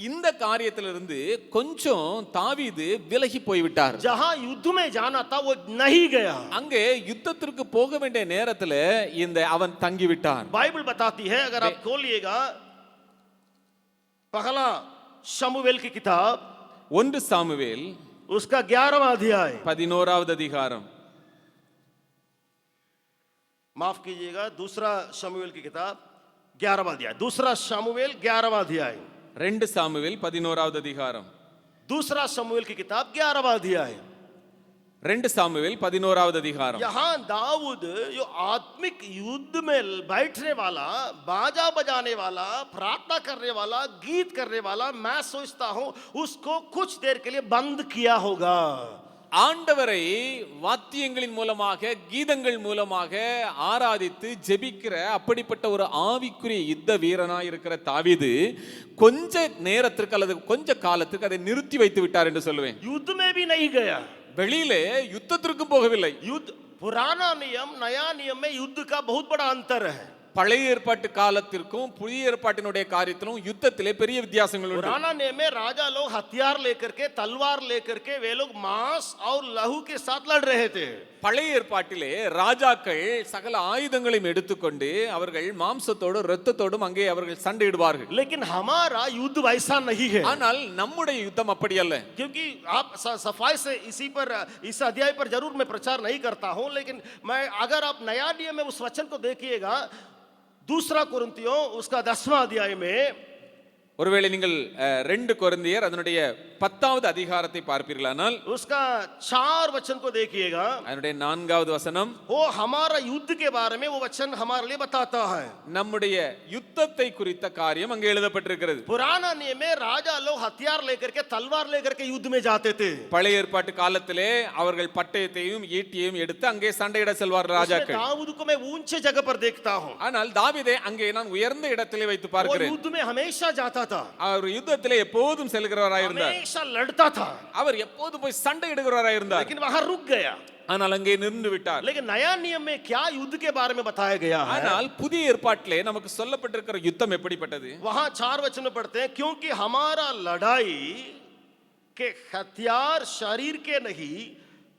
இந்த காரியத்திலிருந்து கொஞ்சம் தாவீது விலகி போய்விட்டார்.
जहां युद्ध में जाना था वो नहीं गया।
அங்கே யுத்தத்திற்கு போக வேண்டிய நேரத்தில் இந்த அவன் தங்கி விட்டான்.
बाइबल बताती है, अगर आप खोलिएगा पहला शमूएल की किताब,
1 சாமுவேல்
उसका 11वां अध्याय,
11வது அதிகாரம்,
माफ कीजिएगा, दूसरा शमूएल की किताब 11वां अध्याय, दूसरा शमूएल 11वां अध्याय,
2 சாமுவேல் 11வது அதிகாரம்,
दूसरा शमूएल की किताब 11वां अध्याय।
2 சாமுவேல் 11வது அதிகாரம்.
यहाँ दाऊद जो आत्मिक युद्ध में बैठने वाला, बाजा बजाने वाला, प्रार्थना करने वाला, गीत करने वाला, मैं सोचता हूं उसको कुछ देर के लिए बंद किया होगा।
ஆண்டவரை வாத்தியங்களின் மூலமாக, கீதங்கள் மூலமாக ஆராதித்து ஜெபிக்கிற அப்படிப்பட்ட ஒரு ஆவிக்குரிய யுத்த வீரனாய் இருக்கிற தாவீது கொஞ்ச நேரத்திற்கு அல்லது கொஞ்ச காலத்துக்கு அதை நிறுத்தி வைத்து விட்டார் என்று சொல்லுவேன்.
युद्ध में भी नहीं गया,
வெளியிலே யுத்தத்திற்கும் போகவில்லை.
युद्ध, पुराना नियम नया नियम में युद्ध का बहुत बड़ा अंतर है।
பழைய ஏற்பாட்டு காலத்திற்கும் புதிய ஏற்பாட்டினுடைய காரியத்திலும் யுத்தத்திலே பெரிய வித்தியாசங்கள் உண்டு.
पुराना नियम में राजा लोग हथियार लेकर के, तलवार लेकर के, वे लोग मांस और लहू के साथ लड़ रहे थे।
பழைய ஏற்பாட்டிலே ராஜாக்கள் சகல ஆயுதங்களையும் எடுத்துக்கொண்டு அவர்கள் மாம்சத்தோடும் இரத்தத்தோடும் அங்கே அவர்கள் சண்டையிடுவார்கள்.
लेकिन हमारा युद्ध वैसा नहीं है।
ஆனால் நம்முடைய யுத்தம் அப்படி அல்ல.
क्योंकि आप सफाई से इस अध्याय पर जरूर मैं प्रचार नहीं करता हूं, लेकिन मैं, अगर आप नया नियम में उस वचन को देखिएगा, दूसरा कुरिन्थियों उसका 10वां अध्याय में,
ஒருவேளை நீங்கள் 2 கொரிந்தியர் அதனுடைய 10வது அதிகாரத்தை பார்ப்பீர்களானால்
उसका 4 वचन को देखिएगा,
அதனுடைய 4வது வசனம்
वो हमारा युद्ध के बारे में वो वचन हमारे लिए बताता है।
நம்முடைய யுத்தத்தை குறித்த காரியம் அங்கே எழுதப்பட்டிருக்கிறது.
पुराना नियम में राजा लोग हथियार लेकर के, तलवार लेकर के युद्ध में जाते थे।
பழைய ஏற்பாட்டு காலத்திலே அவர்கள் பட்டயத்தையும் ஈட்டியையும் எடுத்து அங்கே சண்டையிட செல்வார்கள் ராஜாக்கள்.
दाऊद को मैं ऊंचे जगह पर देखता हूं,
ஆனால் தாவீதை அங்கே நான் உயர்ந்த இடத்திலே வைத்து
वो
பார்க்கிறேன்.
युद्ध में हमेशा जाता था,
அவர் யுத்தத்திலே எப்போதும் செல்கிறவராய் இருந்தார்.
हमेशा लड़ता था,
அவர் எப்போதும் போய் சண்டையிடுகிறவராய் இருந்தார்.
लेकिन वहां रुक गया।
ஆனால் அங்கே நின்று விட்டார்.
लेकिन नया नियम में क्या युद्ध के बारे में बताया गया है?
ஆனால் புதிய ஏற்பாட்டிலே நமக்கு சொல்லப்பட்டிருக்கிற யுத்தம் எப்படிப்பட்டது?
वहां 4 वचन में पढ़ते हैं, क्योंकि हमारा लड़ाई के हथियार शरीर के नहीं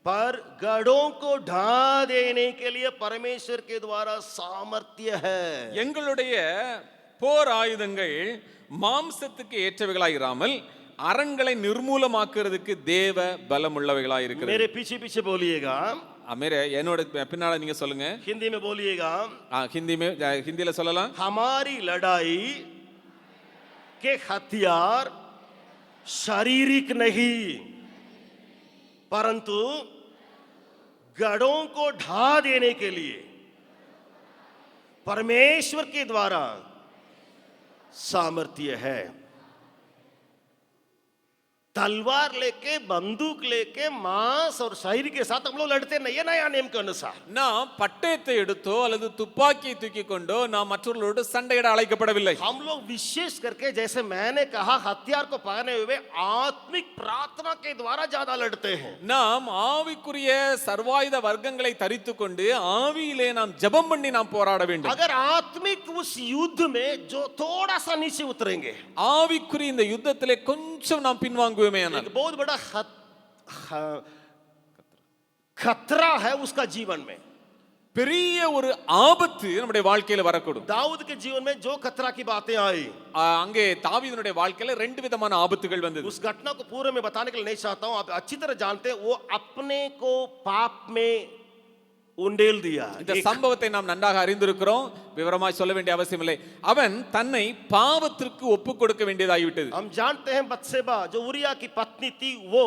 पर गढ़ों को ढा देने के लिए परमेश्वर के द्वारा सामर्थ्य है।
எங்களுடைய போர் ஆயுதங்கள் மாம்சத்துக்கு ஏற்றவைகளாய் இராமல் அரண்களை நிர்மூலமாக்குறதுக்கு தேவ பலம் உள்ளவைகளாய் இருக்கிறது.
मेरे पीछे पीछे बोलिएगा,
मेरे என்னோட பின்னால நீங்க சொல்லுங்க.
हिंदी में बोलिएगा,
हिंदीல சொல்லலாம்.
हमारी लड़ाई के हथियार शारीरिक नहीं परंतु गढ़ों को ढा देने के लिए परमेश्वर के द्वारा सामर्थ्य है। तलवार लेके बंदूक लेके मांस और शरीर के साथ हम लोग लड़ते नहीं है नया नियम के अनुसार।
நாம் பட்டயத்தை எடுத்தோ அல்லது துப்பாக்கியை தூக்கி கொண்டோ நாம் மற்றவர்களோடு சண்டையிட அழைக்கப்படவில்லை.
हम लोग विशेष करके जैसे मैंने कहा हथियार को पकड़े हुए आत्मिक प्रार्थना के द्वारा ज्यादा लड़ते हैं।
நாம் ஆவிக்குரிய சர்வாயுத வர்க்கங்களை தரித்து கொண்டு ஆவியிலே நாம் ஜெபம் பண்ணி நாம் போராட வேண்டும்.
अगर आत्मिक उस युद्ध में जो थोड़ा सा नीचे उतरेंगे,
ஆவிக்குரிய இந்த யுத்தத்திலே கொஞ்சம் நாம் பின்வாங்குவோமே ஆனால்
एक बहुत बड़ा खतरा है उसका जीवन में।
பெரிய ஒரு ஆபத்து நம்முடைய வாழ்க்கையில வரக்கூடும்.
दाऊद के जीवन में जो खतरा की बातें आई,
அங்கே தாவீதுனுடைய வாழ்க்கையில ரெண்டு விதமான ஆபத்துகள் வந்தது.
उस घटना को पूरे में बताने के लिए नहीं चाहता हूं, आप अच्छी तरह जानते हैं। वो अपने को पाप में उंडेल दिया।
இந்த சம்பவத்தை நாம் நன்றாக அறிந்திருக்கிறோம், விவரமாய் சொல்ல வேண்டிய அவசியம் இல்லை. அவன் தன்னை பாவத்திற்கு ஒப்பு கொடுக்க வேண்டியதாகிவிட்டது.
हम जानते हैं बत्सेबा जो उरिया की पत्नी थी, वो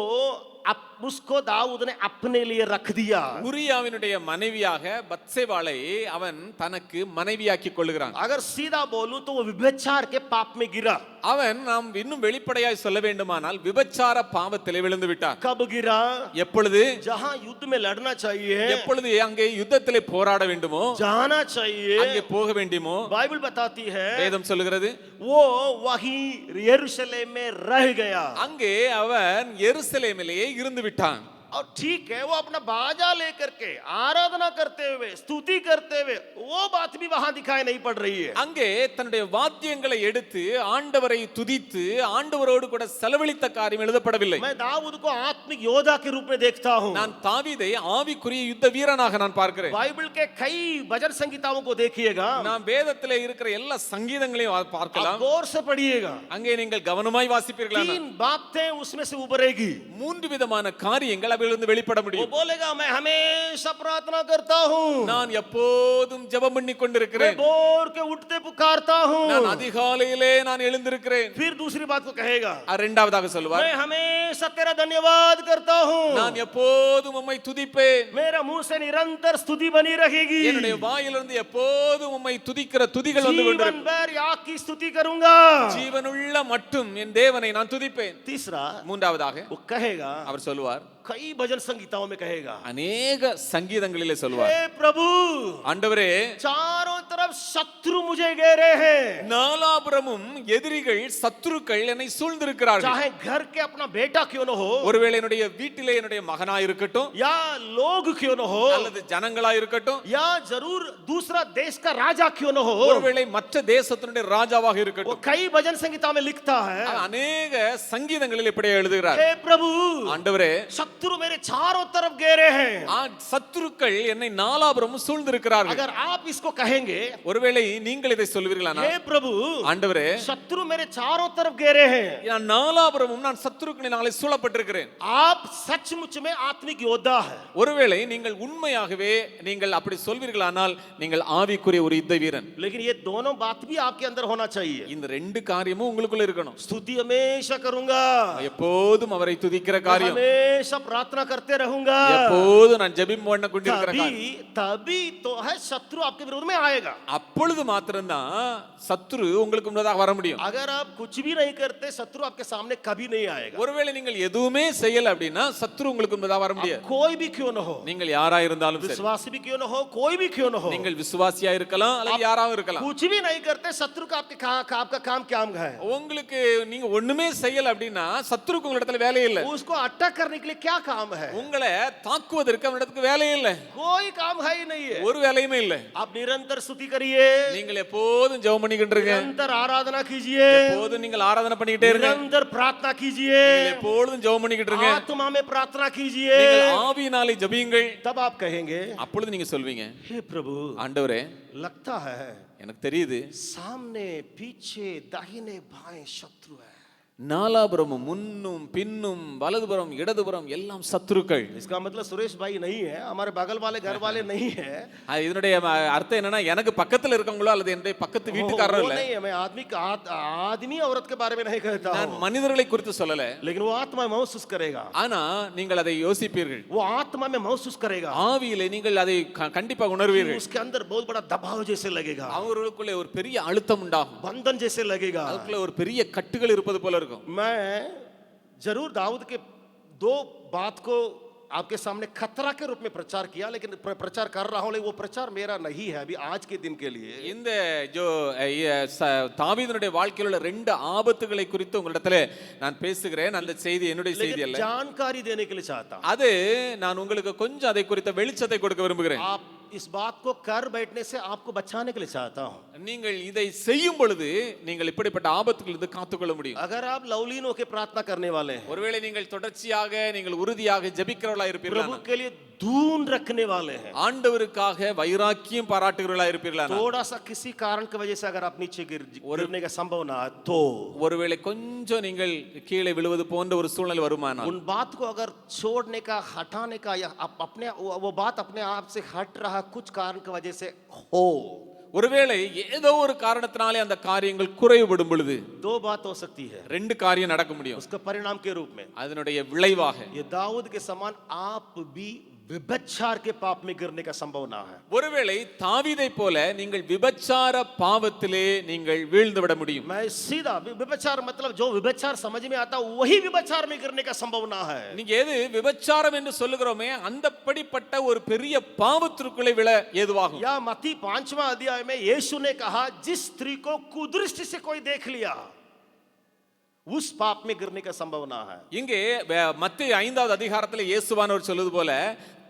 उसको दाऊद ने अपने लिए रख दिया।
உரியாவினுடைய மனைவியாக பத்சேபாளை அவன் தனக்கு மனைவியாக்கி கொள்கிறான்.
अगर सीधा बोलूं तो वो व्यभिचार के पाप में गिरा।
அவன் நாம் இன்னும் வெளிப்படையாய் சொல்ல வேண்டுமானால் விபச்சார பாவத்திலே விழுந்து விட்டான்.
कब गिरा?
எப்பொழுது?
जहां युद्ध में लड़ना चाहिए,
எப்பொழுது அங்கே யுத்தத்திலே போராட வேண்டுமோ,
जाना चाहिए,
அங்கே போக வேண்டுமோ,
बाइबल बताती है
வேதம் சொல்லுகிறது
वो वहीं यरूशलेम में रह गया।
அங்கே அவன் எருசலேமிலேயே இருந்து விட்டான்.
और ठीक है, वो अपना बाजा लेकर के आराधना करते हुए स्तुति करते हुए वो बात भी वहां दिखाई नहीं पड़ रही है।
அங்கே தன்னுடைய வாத்தியங்களை எடுத்து ஆண்டவரை துதித்து ஆண்டவரோடு கூட செலவழித்த காரியம் எழுதப்படவில்லை.
मैं दाऊद को आत्मिक योद्धा के रूप में देखता हूं।
நான் தாவீதை ஆவிக்குரிய யுத்த வீரனாக நான் பார்க்கிறேன்.
बाइबल के कई भजन संगीताओं को देखिएगा,
நாம் வேதத்திலே இருக்கிற எல்லா சங்கீதங்களையும் பார்க்கலாம்.
गौर से पढ़िएगा,
அங்கே நீங்கள் கவனமாய் வாசிப்பீர்களா?
तीन बातें उसमें से उभरेगी।
மூன்று விதமான காரியங்கள் அவைகளிலிருந்து வெளிப்பட
वो
முடியும்.
बोलेगा मैं हमेशा प्रार्थना करता हूं,
நான் எப்போதும் ஜெபம் பண்ணி
मैं
கொண்டிருக்கிறேன்,
भोर के उठते पुकारता हूं।
நான் அதிகாலையிலே நான் எழுந்திருக்கிறேன்.
फिर दूसरी बात को कहेगा,
இரண்டாவதாக சொல்வார்,
मैं हमेशा तेरा धन्यवाद करता हूं,
நான் எப்போதும் உம்மை துதிப்பேன்.
मेरा मुंह से निरंतर स्तुति बनी रहेगी,
என்னுடைய வாயிலிருந்து எப்போதும் உம்மை துதிக்கிற துதிகள் வந்து
जीवन
கொண்டிருக்கும்.
भर याक की स्तुति करूंगा।
ஜீவனுள்ள மட்டும் என் தேவனை நான் துதிப்பேன்.
तीसरा
மூன்றாவதாக
वो कहेगा,
அவர் சொல்லுவார்,
कई भजन संगीताओं में कहेगा,
அநேக சங்கீதங்களிலே சொல்லுவார்,
हे प्रभु
ஆண்டவரே
चारों तरफ शत्रु मुझे घेरे हैं,
நாலாபுறமும் எதிரிகள் சத்துருக்கள் என்னை சூழ்ந்திருக்கிறார்கள்.
चाहे घर के अपना बेटा क्यों न हो,
ஒருவேளை என்னுடைய வீட்டிலே என்னுடைய மகனா இருக்கட்டும்,
या लोग क्यों न हो,
அல்லது ஜனங்களா இருக்கட்டும்,
या जरूर दूसरा देश का राजा क्यों न हो,
ஒருவேளை மற்ற தேசத்தினுடைய ராஜாவாக
वो
இருக்கட்டும்,
कई भजन संगीता में लिखता है,
அநேக சங்கீதங்களில் இப்படியே எழுதுகிறார்,
हे प्रभु
ஆண்டவரே
शत्रु मेरे चारों तरफ घेरे हैं।
சத்துருக்கள் என்னை நாலாபுறமும் சூழ்ந்திருக்கிறார்கள்.
अगर आप इसको कहेंगे,
ஒருவேளை நீங்கள் இதை சொல்லுவீர்களானால்,
हे प्रभु
ஆண்டவரே
शत्रु मेरे चारों तरफ घेरे हैं,
நான் நாலாபுறமும் நான் சத்துருக்களினாலே சூழப்பட்டிருக்கிறேன்.
आप सचमुच में आत्मिक योद्धा है।
ஒருவேளை நீங்கள் உண்மையாகவே நீங்கள் அப்படி சொல்வீர்களானால் நீங்கள் ஆவிக்குரிய ஒரு யுத்த வீரன்.
लेकिन ये दोनों बात भी आपके अंदर होना चाहिए।
இந்த ரெண்டு காரியமும் உங்களுக்குள்ள இருக்கணும்.
स्तुति हमेशा करूंगा,
எப்போதும் அவரை துதிக்கிற காரியம்,
हमेशा प्रार्थना करते रहूंगा,
எப்போதும் நான் ஜெபம் பண்ண கொண்டிருக்கிற காரியம்.
तभी तो है शत्रु आपके विरोध में आएगा।
அப்பொழுது மாத்திரம்தான் சத்துரு உங்களுக்கு முன்னதாக வர முடியும்.
अगर आप कुछ भी नहीं करते, शत्रु आपके सामने कभी नहीं आएगा।
ஒருவேளை நீங்கள் எதுவுமே செய்யல அப்படின்னா சத்துரு உங்களுக்கு முன்னதாக வர முடியாது.
कोई भी क्यों न हो,
நீங்கள் யாரா இருந்தாலும் சரி,
विश्वासी भी क्यों न हो, कोई भी क्यों न हो,
நீங்கள் விசுவாசியா இருக்கலாம் அல்லது யாராவும் இருக்கலாம்,
कुछ भी नहीं करते, शत्रु का आपका काम क्या है?
உங்களுக்கு நீங்க ஒண்ணுமே செய்யல அப்படின்னா சத்துருக்கு உங்களிடத்துல வேலையே இல்ல.
उसको अटैक करने के लिए क्या काम है?
உங்களை தாக்குவதற்கு அவனிடத்துக்கு வேலையே இல்ல,
कोई काम है ही नहीं है।
ஒரு வேலையுமே இல்ல.
आप निरंतर स्तुति करिए,
நீங்கள் எப்போதும் ஜெபம் பண்ணிக்கிட்டு இருங்க,
निरंतर आराधना कीजिए,
எப்போதும் நீங்கள் ஆராதனை பண்ணிக்கிட்டே இருங்க,
निरंतर प्रार्थना कीजिए,
நீங்கள் எப்பொழுதும் ஜெபம் பண்ணிக்கிட்டு இருங்க,
आत्मा में प्रार्थना कीजिए।
நீங்கள் ஆவியினாலே ஜெபியுங்கள்.
तब आप कहेंगे,
அப்பொழுது நீங்க சொல்வீங்க,
हे प्रभु
ஆண்டவரே
लगता है
எனக்கு தெரியுது
सामने पीछे दाहिने बाएं शत्रु है।
நாலாபுறமும் முன்னும் பின்னும் வலதுபுறம் இடதுபுறம் எல்லாம் சத்துருக்கள்.
इसका मतलब सुरेश भाई नहीं है, हमारे बगल वाले घर वाले नहीं है,
இதனுடைய அர்த்தம் என்னன்னா எனக்கு பக்கத்துல இருக்கவங்களோ அல்லது என்னுடைய பக்கத்து வீட்டுக்காரரோ
वो
இல்ல.
नहीं है। मैं आदमी औरत के बारे में नहीं कहता
நான்
हूं,
மனிதர்களை குறித்து சொல்லல,
लेकिन वो आत्मा में महसूस करेगा,
ஆனா நீங்கள் அதை யோசிப்பீர்கள்,
वो आत्मा में महसूस करेगा,
ஆவியிலே நீங்கள் அதை கண்டிப்பாக உணர்வீர்கள்.
उसके अंदर बहुत बड़ा दबाव जैसे लगेगा,
அவர்களுக்குள்ளே ஒரு பெரிய அழுத்தம் உண்டாகும்,
बंधन जैसे लगेगा।
அதுக்குள்ள ஒரு பெரிய கட்டுகள் இருப்பது போல இருக்கும்.
मैं जरूर दाऊद के दो बात को आपके सामने खतरा के रूप में प्रचार किया, लेकिन प्रचार कर रहा हूं, लेकिन वो प्रचार मेरा नहीं है अभी आज के दिन के लिए।
இந்த ஜோ தாவீதுனுடைய வாழ்க்கையில் உள்ள ரெண்டு ஆபத்துகளை குறித்து உங்களிடத்துல நான் பேசுகிறேன். அந்த செய்தி என்னுடைய செய்தி
लेकिन
அல்ல,
जानकारी देने के लिए चाहता हूं।
அது நான் உங்களுக்கு கொஞ்சம் அதை குறித்த வெளிச்சத்தை கொடுக்க விரும்புகிறேன்.
आप इस बात को कर बैठने से आपको बचाने के लिए चाहता हूं।
நீங்கள் இதை செய்யும் பொழுது நீங்கள் இப்படிப்பட்ட ஆபத்துகளிலிருந்து காத்துக்கொள்ள முடியும்.
अगर आप लवलीन होकर प्रार्थना करने वाले हैं,
ஒருவேளை நீங்கள் தொடர்ச்சியாக நீங்கள் உறுதியாக ஜெபிக்கிறவர்களா இருப்பீர்களா,
प्रभु के लिए धून रखने वाले हैं,
ஆண்டவருக்காக வைராக்கியம் பாராட்டுகிறவர்களா இருப்பீர்களா,
थोड़ा सा किसी कारण की वजह से अगर आप नीचे गिरने का संभावना है तो
ஒருவேளை கொஞ்சம் நீங்கள் கீழே விழுவது போன்ற ஒரு சூழ்நிலை வருமானால்,
उन बात को अगर छोड़ने का, हटाने का, या अपने वो बात अपने आप से हट रहा कुछ कारण की वजह से हो,
ஒருவேளை ஏதோ ஒரு காரணத்தினாலே அந்த காரியங்கள் குறைவுபடும் பொழுது
दो बात हो सकती है,
ரெண்டு காரியம் நடக்க முடியும்.
उसका परिणाम के रूप में
அதனுடைய விளைவாக
ये दाऊद के समान आप भी विभचार के पाप में गिरने का संभावना है।
ஒருவேளை தாவீதை போல நீங்கள் விபச்சார பாவத்திலே நீங்கள் வீழ்ந்து விட முடியும்.
मैं सीधा विभचार मतलब जो विभचार समझ में आता वही विभचार में गिरने का संभावना है।
நீங்க எது விபச்சாரம் என்று சொல்லுகிறோமே அந்த படிப்பட்ட ஒரு பெரிய பாவத்திற்குள்ளே விழ ஏதுவாகும்.
या मत्ती 5वां अध्याय में यीशु ने कहा जिस स्त्री को कुदृष्टि से कोई देख लिया उस पाप में गिरने का संभावना है।
இங்கே மத்தேயு 5வது அதிகாரத்தில் இயேசுவானவர் சொல்வது போல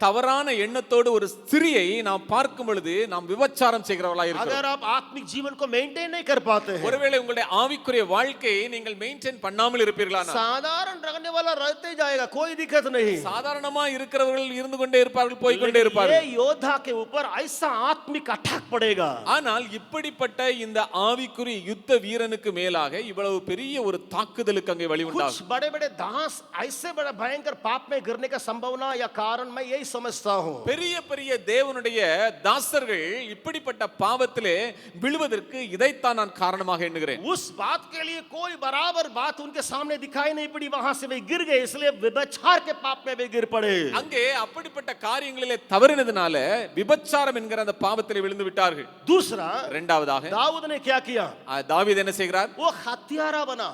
தவறான எண்ணத்தோடு ஒரு ஸ்திரியை நாம் பார்க்கும் பொழுது நாம் விபச்சாரம் செய்கிறவர்களாக இருக்கிறோம்.
अगर आप आत्मिक जीवन को मेंटेन नहीं कर पाते हैं,
ஒருவேளை உங்களுடைய ஆவிக்குரிய வாழ்க்கையை நீங்கள் மெயின்டைன் பண்ணாமல் இருப்பீர்களானால்,
साधारण रहने वाला रहते जाएगा, कोई दिक्कत नहीं।
சாதாரணமா இருக்கிறவர்கள் இருந்து கொண்டே இருப்பார்கள், போய் கொண்டே
ये
இருப்பார்கள்.
योद्धा के ऊपर ऐसा आत्मिक अटैक पड़ेगा।
ஆனால் இப்படிப்பட்ட இந்த ஆவிக்குரிய யுத்த வீரனுக்கு மேலாக இவ்வளவு பெரிய ஒரு தாக்குதலுக்கு அங்கே வழி உண்டாகும்.
कुछ बड़े बड़े दास ऐसे बड़ा भयंकर पाप में गिरने का संभावना या कारण मैं यही समझता हूं।
பெரிய பெரிய தேவனுடைய தாசர்கள் இப்படிப்பட்ட பாவத்திலே விழுவதற்கு இதைத்தான் நான் காரணமாக எண்ணுகிறேன்.
उस बात के लिए कोई बराबर बात उनके सामने दिखाई नहीं पड़ी, वहां से वे गिर गए, इसलिए व्यभिचार के पाप में वे गिर पड़े।
அங்கே அப்படிப்பட்ட காரியங்களிலே தவறினதுனால விபச்சாரம் என்கிற அந்த பாவத்திலே விழுந்து விட்டார்கள்.
दूसरा,
இரண்டாவதாக
दाऊद ने क्या किया?
தாவீது என்ன செய்கிறார்?
वो हत्यारा बना,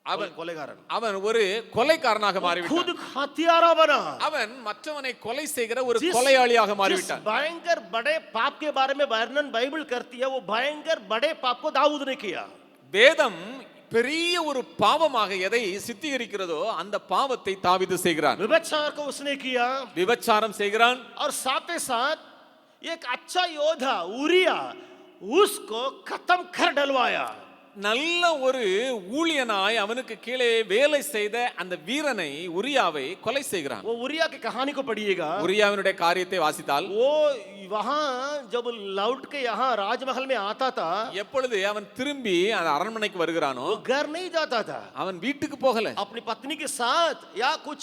அவன்
कोलेगारन,
அவன் ஒரு கொலைக்காரனாக மாறிவிட்டான்.
खुद हत्यारा बना,
அவன் மற்றவனை கொலை செய்கிற ஒரு கொலையாளியாக மாறிவிட்டான்.
भयंकर बड़े पाप के बारे में वर्णन बाइबल करती है, वो भयंकर बड़े पाप को दाऊद ने किया।
வேதம் பெரிய ஒரு பாவமாக எதை சித்தரிக்கிறதோ அந்த பாவத்தை தாவீது செய்கிறான்.
व्यभिचार को उसने किया
விபச்சாரம் செய்கிறான்.
और साथ ही साथ एक अच्छा योद्धा उरिया उसको खत्म कर डलवाया।
நல்ல ஒரு ஊழியனாய் அவனுக்கு கீழே வேலை செய்த அந்த வீரனை உரியாவை கொலை செய்கிறான்.
वो उरिया की कहानी को पढ़िएगा,
உரியாவினுடைய காரியத்தை வாசித்தால்
वो वहां जब लौट के यहाँ राजमहल में आता था,
எப்பொழுது அவன் திரும்பி அந்த அரண்மனைக்கு வருகிறானோ
वो घर नहीं जाता था,
அவன் வீட்டுக்கு போகல.
अपनी पत्नी के साथ या कुछ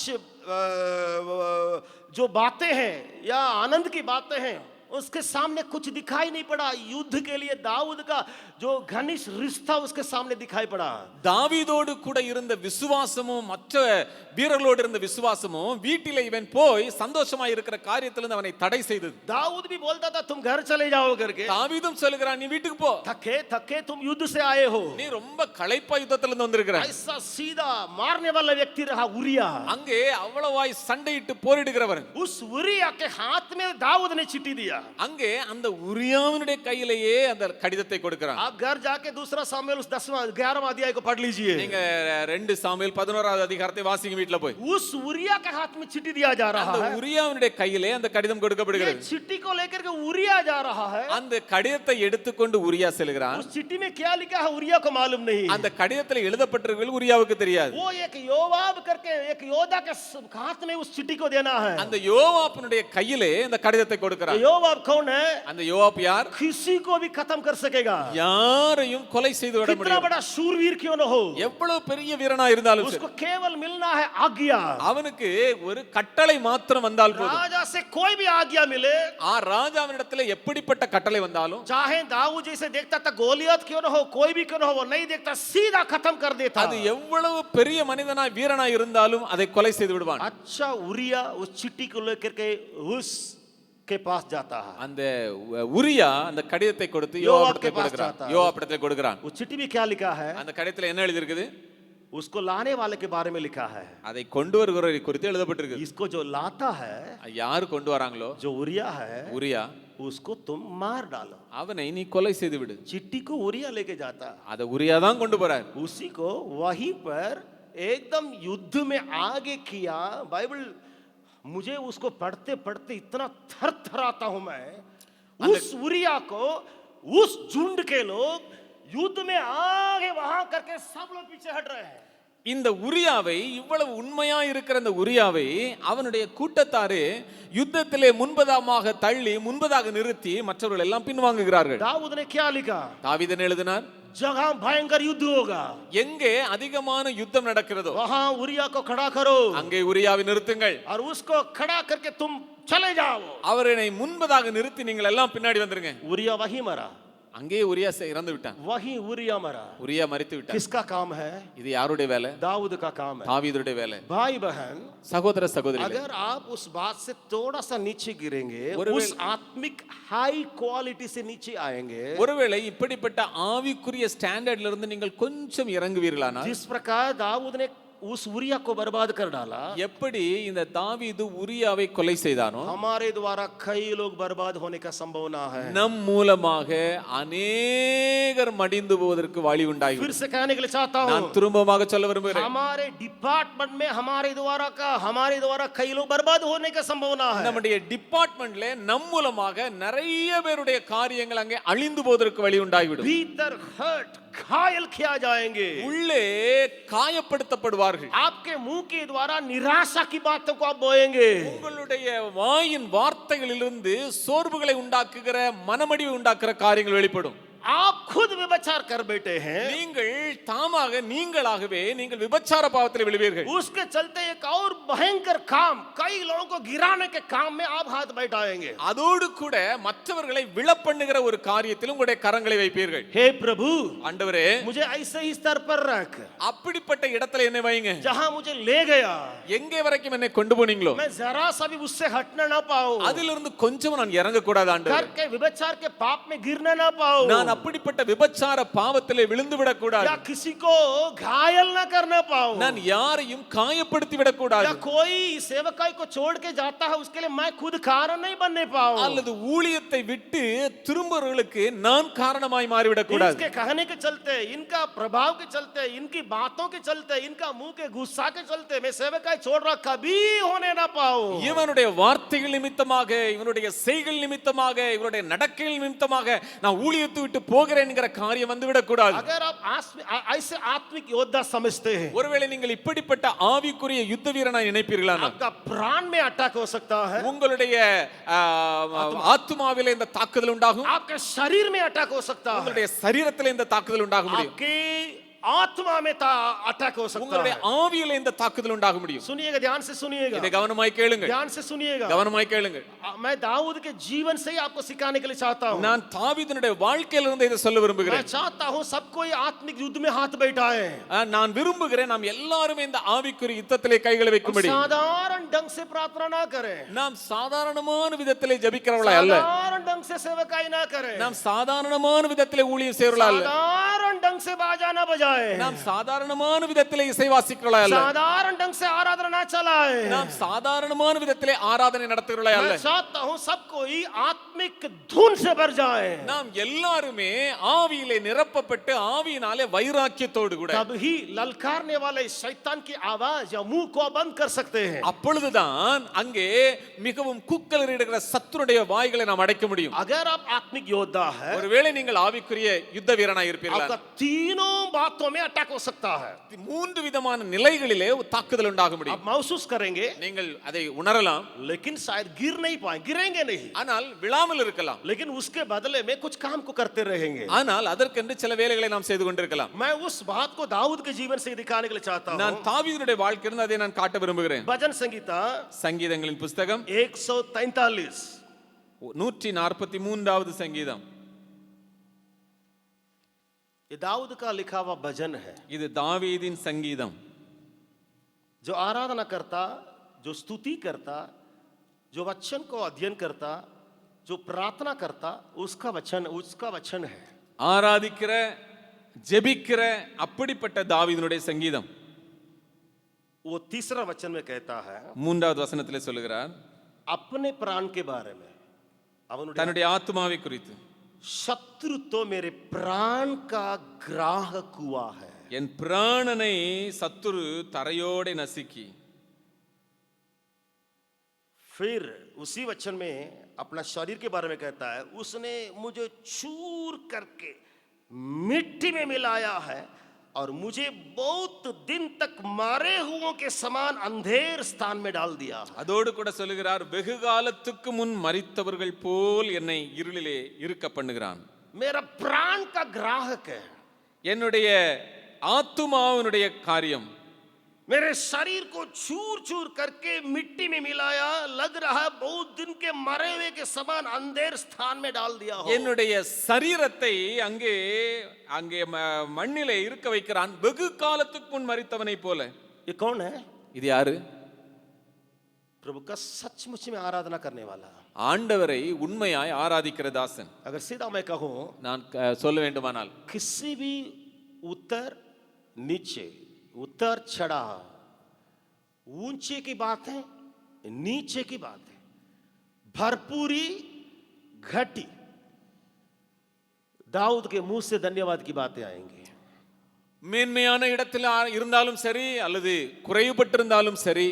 जो बातें हैं या आनंद की बातें हैं उसके सामने कुछ दिखाई नहीं पड़ा। युद्ध के लिए दाऊद का जो घनिष्ठ रिश्ता उसके सामने दिखाई पड़ा।
தாவீதோடு கூட இருந்த விசுவாசமும் மற்ற வீரர்களோடு இருந்த விசுவாசமும் வீட்டிலே இவன் போய் சந்தோஷமா இருக்கிற காரியத்திலிருந்து அவனை தடை செய்தது.
दाऊद भी बोलता था तुम घर चले जाओ करके,
தாவீதும் சொல்லுகிறான் நீ வீட்டுக்கு போ,
थके थके तुम युद्ध से आए हो।
நீ ரொம்ப களைப்பா யுத்தத்திலிருந்து வந்திருக்கிற.
ऐसा सीधा मारने वाला व्यक्ति रहा उरिया।
அங்கே அவ்வளவாய் சண்டையிட்டு போரிடுகிறவன்.
उस उरिया के हाथ में दाऊद ने चिट्ठी दिया।
அங்கே அந்த உரியாவினுடைய கையிலேயே அந்த கடிதத்தை கொடுக்கிறான்.
आप घर जाके दूसरा सामुएल उस 10वां 11वां अध्याय को पढ़ लीजिए।
நீங்க 2 சாமுவேல் 11வது அதிகாரத்தை வாசிங்க வீட்ல போய்.
उस उरिया के हाथ में चिट्ठी दिया जा रहा
அந்த
है।
உரியாவினுடைய கையிலே அந்த கடிதம்
ये
கொடுக்கப்படுகிறது.
चिट्ठी को लेकर के उरिया जा रहा है।
அந்த கடிதத்தை எடுத்துக்கொண்டு உரியா செல்கிறான்.
उस चिट्ठी में क्या लिखा है उरिया को मालूम नहीं।
அந்த கடிதத்தில் எழுதப்பட்டிருக்கிறது உரியாவுக்கு தெரியாது.
वो एक योवाब करके एक योद्धा के हाथ में उस चिट्ठी को देना है।
அந்த யோவாபினுடைய கையிலே அந்த கடிதத்தை கொடுக்கிறான்.
योवाब कौन है?
அந்த யோவாப் யார்?
किसी को भी खत्म कर सकेगा,
யாரையும் கொலை செய்து விட
कितना
முடியும்.
बड़ा शूरवीर क्यों न हो,
எவ்வளவு பெரிய வீரனா இருந்தாலும்
उसको
சரி,
केवल मिलना है आज्ञा।
அவனுக்கு ஒரு கட்டளை மாத்திரம் வந்தால் போதும்.
राजा से कोई भी आज्ञा मिले,
ராஜாவினிடத்தில் எப்படிப்பட்ட கட்டளை வந்தாலும்,
चाहे दाऊद जैसे देखता था गोलियत क्यों न हो, कोई भी क्यों न हो, वो नहीं देखता, सीधा खत्म कर देता।
அது எவ்வளவு பெரிய மனிதனாய் வீரனாய் இருந்தாலும் அதை கொலை செய்து விடுவான்.
अच्छा उरिया उस चिट्ठी को लेकर के उस के पास जाता है।
அந்த உரியா அந்த கடிதத்தை கொடுத்து
யோவாப்
யோவாபிடத்தில்
के पास
கொடுக்கிறான்.
जाता है।
யோவாபிடத்தில் கொடுக்கிறான்.
उस चिट्ठी में क्या लिखा है?
அந்த கடிதத்தில் என்ன எழுதி இருக்குது?
उसको लाने वाले के बारे में लिखा है।
அதை கொண்டு வருகிறவரை குறித்து எழுதப்பட்டிருக்கு.
इसको जो लाता है,
யார் கொண்டு வராங்களோ
जो उरिया है,
உரியா,
उसको तुम मार डालो।
அவனை நீ கொலை செய்து விடு.
चिट्ठी को उरिया लेके जाता,
அதை உரியா தான் கொண்டு போறார்.
उसी को वहीं पर एकदम युद्ध में आगे किया। बाइबल मुझे उसको पढ़ते पढ़ते इतना थर थराता हूं मैं। उस उरिया को उस झुंड के लोग युद्ध में आगे वहां करके सब लोग पीछे हट रहे हैं।
இந்த உரியாவை, இவ்வளவு உண்மையா இருக்கிற இந்த உரியாவை அவனுடைய கூட்டத்தாரே யுத்தத்திலே முன்பதாக தள்ளி முன்பதாக நிறுத்தி மற்றவர்கள் எல்லாம் பின்வாங்குகிறார்கள்.
दाऊद ने क्या लिखा?
தாவீது எழுதினார்,
जहां भयंकर युद्ध होगा,
எங்கே அதிகமான யுத்தம் நடக்கிறதோ
वहां उरिया को खड़ा करो
அங்கே உரியாவை நிறுத்துங்கள்.
और उसको खड़ा करके तुम चले जाओ।
அவரை முன்பதாக நிறுத்தி நீங்கள் எல்லாம் பின்னாடி வந்துருங்க.
उरिया वहीं मरा,
அங்கே உரியா இறந்து விட்டான்.
वहीं उरिया मरा।
உரியா மரித்து விட்டான்.
किसका काम है?
இது யாருடைய வேலை?
दाऊद का काम है।
தாவீதுடைய வேலை.
भाई बहन,
சகோதர சகோதரிகளே,
अगर आप उस बात से थोड़ा सा नीचे गिरेंगे,
और
उस आत्मिक हाई क्वालिटी से नीचे आएंगे,
ஒருவேளை இப்படிப்பட்ட ஆவிக்குரிய ஸ்டாண்டர்ட்ல இருந்து நீங்கள் கொஞ்சம் இறங்குவீர்களானால்,
जिस प्रकार दाऊद ने उस उरिया को बर्बाद कर डाला,
எப்படி இந்த தாவீது உரியாவை கொலை செய்தானோ,
हमारे द्वारा कई लोग बर्बाद होने का संभावना है।
நம் மூலமாக அநேகர் மடிந்து போவதற்கு வழி உண்டாகி.
फिर से कहने के लिए चाहता
நான்
हूँ,
திரும்பமாக சொல்ல விரும்புகிறேன்,
हमारे डिपार्टमेंट में हमारे द्वारा कई लोग बर्बाद होने का संभावना है।
நம்முடைய டிபார்ட்மெண்ட்ல நம் மூலமாக நிறைய பேருடைய காரியங்கள் அங்கே அழிந்து போவதற்கு வழி உண்டாகிவிடும்.
भीतर हर्ट घायल किया जाएंगे,
உள்ளே காயப்படுத்தப்படுவார்கள்.
आपके मुंह के द्वारा निराशा की बातों को आप बोएंगे,
உங்களுடைய வாயின் வார்த்தைகளிலிருந்து சோர்வுகளை உண்டாக்குகிற, மனமடிவை உண்டாக்குற காரியங்கள் வெளிப்படும்.
आप खुद विचार कर बैठे हैं,
நீங்கள் தாமாக நீங்களாகவே நீங்கள் விபச்சார பாவத்தில் விழுவீர்கள்.
उसके चलते एक और भयंकर काम, कई लोगों को गिराने के काम में आप हाथ बैठाएंगे।
அதோடு கூட மற்றவர்களை விழப்பண்ணுகிற ஒரு காரியத்தில் உங்களுடைய கரங்களை வைப்பீர்கள்.
हे प्रभु,
ஆண்டவரே,
मुझे ऐसे ही स्तर पर रख
அப்படிப்பட்ட இடத்துல என்னை வைங்க.
जहां मुझे ले गया,
எங்கே வரைக்கும் என்னை கொண்டு போனீங்களோ
मैं जरा सा भी उससे हटना ना पाऊं,
அதிலிருந்து கொஞ்சம் நான் இறங்க கூடாது ஆண்டவரே.
करके विचार के पाप में गिरना ना पाऊं,
நான் அப்படிப்பட்ட விபச்சார பாவத்திலே விழுந்து விடக் கூடாது.
या किसी को घायल ना करना पाऊं,
நான் யாரையும் காயப்படுத்தி விடக் கூடாது.
या कोई सेवकाई को छोड़ के जाता है उसके लिए मैं खुद कारण नहीं बनने पाऊं,
அல்லது ஊழியத்தை விட்டு திரும்புறவர்களுக்கு நான் காரணமாய் மாறிவிடக் கூடாது.
इसके कहने के चलते, इनका प्रभाव के चलते, इनकी बातों के चलते, इनका मुंह के गुस्सा के चलते मैं सेवकाई छोड़ रहा कभी होने ना पाऊं।
இவனுடைய வார்த்தைகள் நிமித்தமாக, இவனுடைய செய்கள் நிமித்தமாக, இவனுடைய நடக்கைகள் நிமித்தமாக நான் ஊழியத்தை விட்டு போகிறேன் என்கிற காரியம் வந்து விடக்கூடாது.
अगर आप ऐसे आत्मिक योद्धा समझते हैं,
ஒருவேளை நீங்கள் இப்படிப்பட்ட ஆவிக்குரிய யுத்த வீரனாய் நினைப்பீர்களானால்,
आपका प्राण में अटैक हो सकता है,
உங்களுடைய ஆத்துமாவிலே இந்த தாக்குதல் உண்டாகும்,
आपके शरीर में अटैक हो सकता है,
உங்களுடைய சரீரத்திலே இந்த தாக்குதல் உண்டாக முடியும்,
आपकी आत्मा में अटैक हो सकता
உங்களுடைய
है।
ஆவியிலே இந்த தாக்குதல் உண்டாக முடியும்.
सुनिएगा, ध्यान से सुनिएगा,
இதை கவனமாய் கேளுங்கள்,
ध्यान से सुनिएगा।
கவனமாய் கேளுங்கள்.
मैं दाऊद के जीवन से ही आपको सिखाने के लिए चाहता हूँ।
நான் தாவீதினுடைய வாழ்க்கையிலிருந்து இதை சொல்ல
मैं
விரும்புகிறேன்.
चाहता हूँ सबको ये आत्मिक युद्ध में हाथ बैठाए,
நான் விரும்புகிறேன் நாம் எல்லாரும் இந்த ஆவிக்குரிய யுத்தத்திலே கைகளை வைக்கும்படி.
साधारण ढंग से प्रार्थना ना करें,
நாம் சாதாரணமான விதத்திலே ஜெபிக்கிறவளா அல்ல,
साधारण ढंग से सेवकाई ना करें,
நாம் சாதாரணமான விதத்திலே ஊழியம் செய்கிறவளா அல்ல,
साधारण ढंग से बाजा ना बजाए,
நாம் சாதாரணமான விதத்திலே இசை வாசிக்கிறவளா அல்ல,
साधारण ढंग से आराधना ना चलाए।
நாம் சாதாரணமான விதத்திலே ஆராதனை நடத்துகிறவளா அல்ல.
मैं चाहता हूँ सबको ही आत्मिक धुन से भर जाए,
நாம் எல்லாருமே ஆவியிலே நிரப்பப்பட்டு ஆவியினாலே வைராக்கியத்தோடு கூட,
तभी ललकारने वाले शैतान की आवाज या मुंह को बंद कर सकते हैं।
அப்பொழுதுதான் அங்கே மிகவும் கூக்கலறிடுகிற சத்துருடைய வாய்களை நாம் அடைக்க முடியும்.
अगर आप आत्मिक योद्धा है,
ஒருவேளை நீங்கள் ஆவிக்குரிய யுத்த வீரனாய் இருப்பீர்களா,
आपका तीनों बातों में अटैक हो सकता है।
மூன்று விதமான நிலைகளிலே தாக்குதல் உண்டாக முடியும்.
आप महसूस करेंगे,
நீங்கள் அதை உணரலாம்,
लेकिन शायद गिर नहीं पाए, गिरेंगे नहीं,
ஆனால் விழாமல் இருக்கலாம்,
लेकिन उसके बदले में कुछ काम को करते रहेंगे।
ஆனால் அதற்கென்று சில வேலைகளை நாம் செய்து கொண்டிருக்கலாம்.
मैं उस बात को दाऊद के जीवन से दिखाने के लिए चाहता हूँ।
நான் தாவீதுடைய வாழ்க்கையிலிருந்து அதை நான் காட்ட விரும்புகிறேன்.
भजन संगीता
சங்கீதங்களின் புஸ்தகம்
143,
143வது சங்கீதம்.
ये दाऊद का लिखा हुआ भजन है।
இது தாவீதின் சங்கீதம்.
जो आराधना करता, जो स्तुति करता, जो वचन को अध्ययन करता, जो प्रार्थना करता, उसका वचन है।
ஆராதிக்கிற, ஜெபிக்கிற அப்படிப்பட்ட தாவீதினுடைய சங்கீதம்.
वो तीसरा वचन में कहता है
மூன்றாவது வசனத்திலே சொல்லுகிறார்
अपने प्राण के बारे में அவனுடைய
தன்னுடைய ஆத்துமாவை குறித்து
शत्रु तो मेरे प्राण का ग्राहक हुआ है
என் பிராணனை சத்துரு தரையோடே நசுக்கி
फिर उसी वचन में अपना शरीर के बारे में कहता है उसने मुझे चूर करके मिट्टी में मिलाया है और मुझे बहुत दिन तक मारे हुओं के समान अंधेर स्थान में डाल दिया है
அதோடு கூட சொல்லுகிறார் வெகு காலத்துக்கு முன் மரித்தவர்கள் போல் என்னை இருளிலே இருக்க பண்ணுகிறான்
मेरा प्राण का ग्राहक है
என்னுடைய ஆத்துமாவினுடைய காரியம்
मेरे शरीर को चूर चूर करके मिट्टी में मिलाया लग रहा है बहुत दिन के मरे हुए के समान अंधेर स्थान में डाल दिया हो
என்னுடைய சரீரத்தை அங்கே அங்கே மண்ணிலே இருக்க வைக்கிறான் வெகு காலத்துக்கு முன் மரித்தவனை போல
ये कौन है
இது யாரு
प्रभु का सचमुच में आराधना करने वाला
ஆண்டவரை உண்மையாய் ஆராதிக்கிற தாசன்
अगर सीधा मैं कहूं
நான் சொல்ல வேண்டுமானால்
किसी भी उत्तर नीचे उतर चढ़ा ऊंचे की बात है नीचे की बात है भरपूरी घटी दाऊद के मुंह से धन्यवाद की बातें आएंगी
மேன்மையான இடத்தில் இருந்தாலும் சரி அல்லது குறைவுபட்டிருந்தாலும் சரி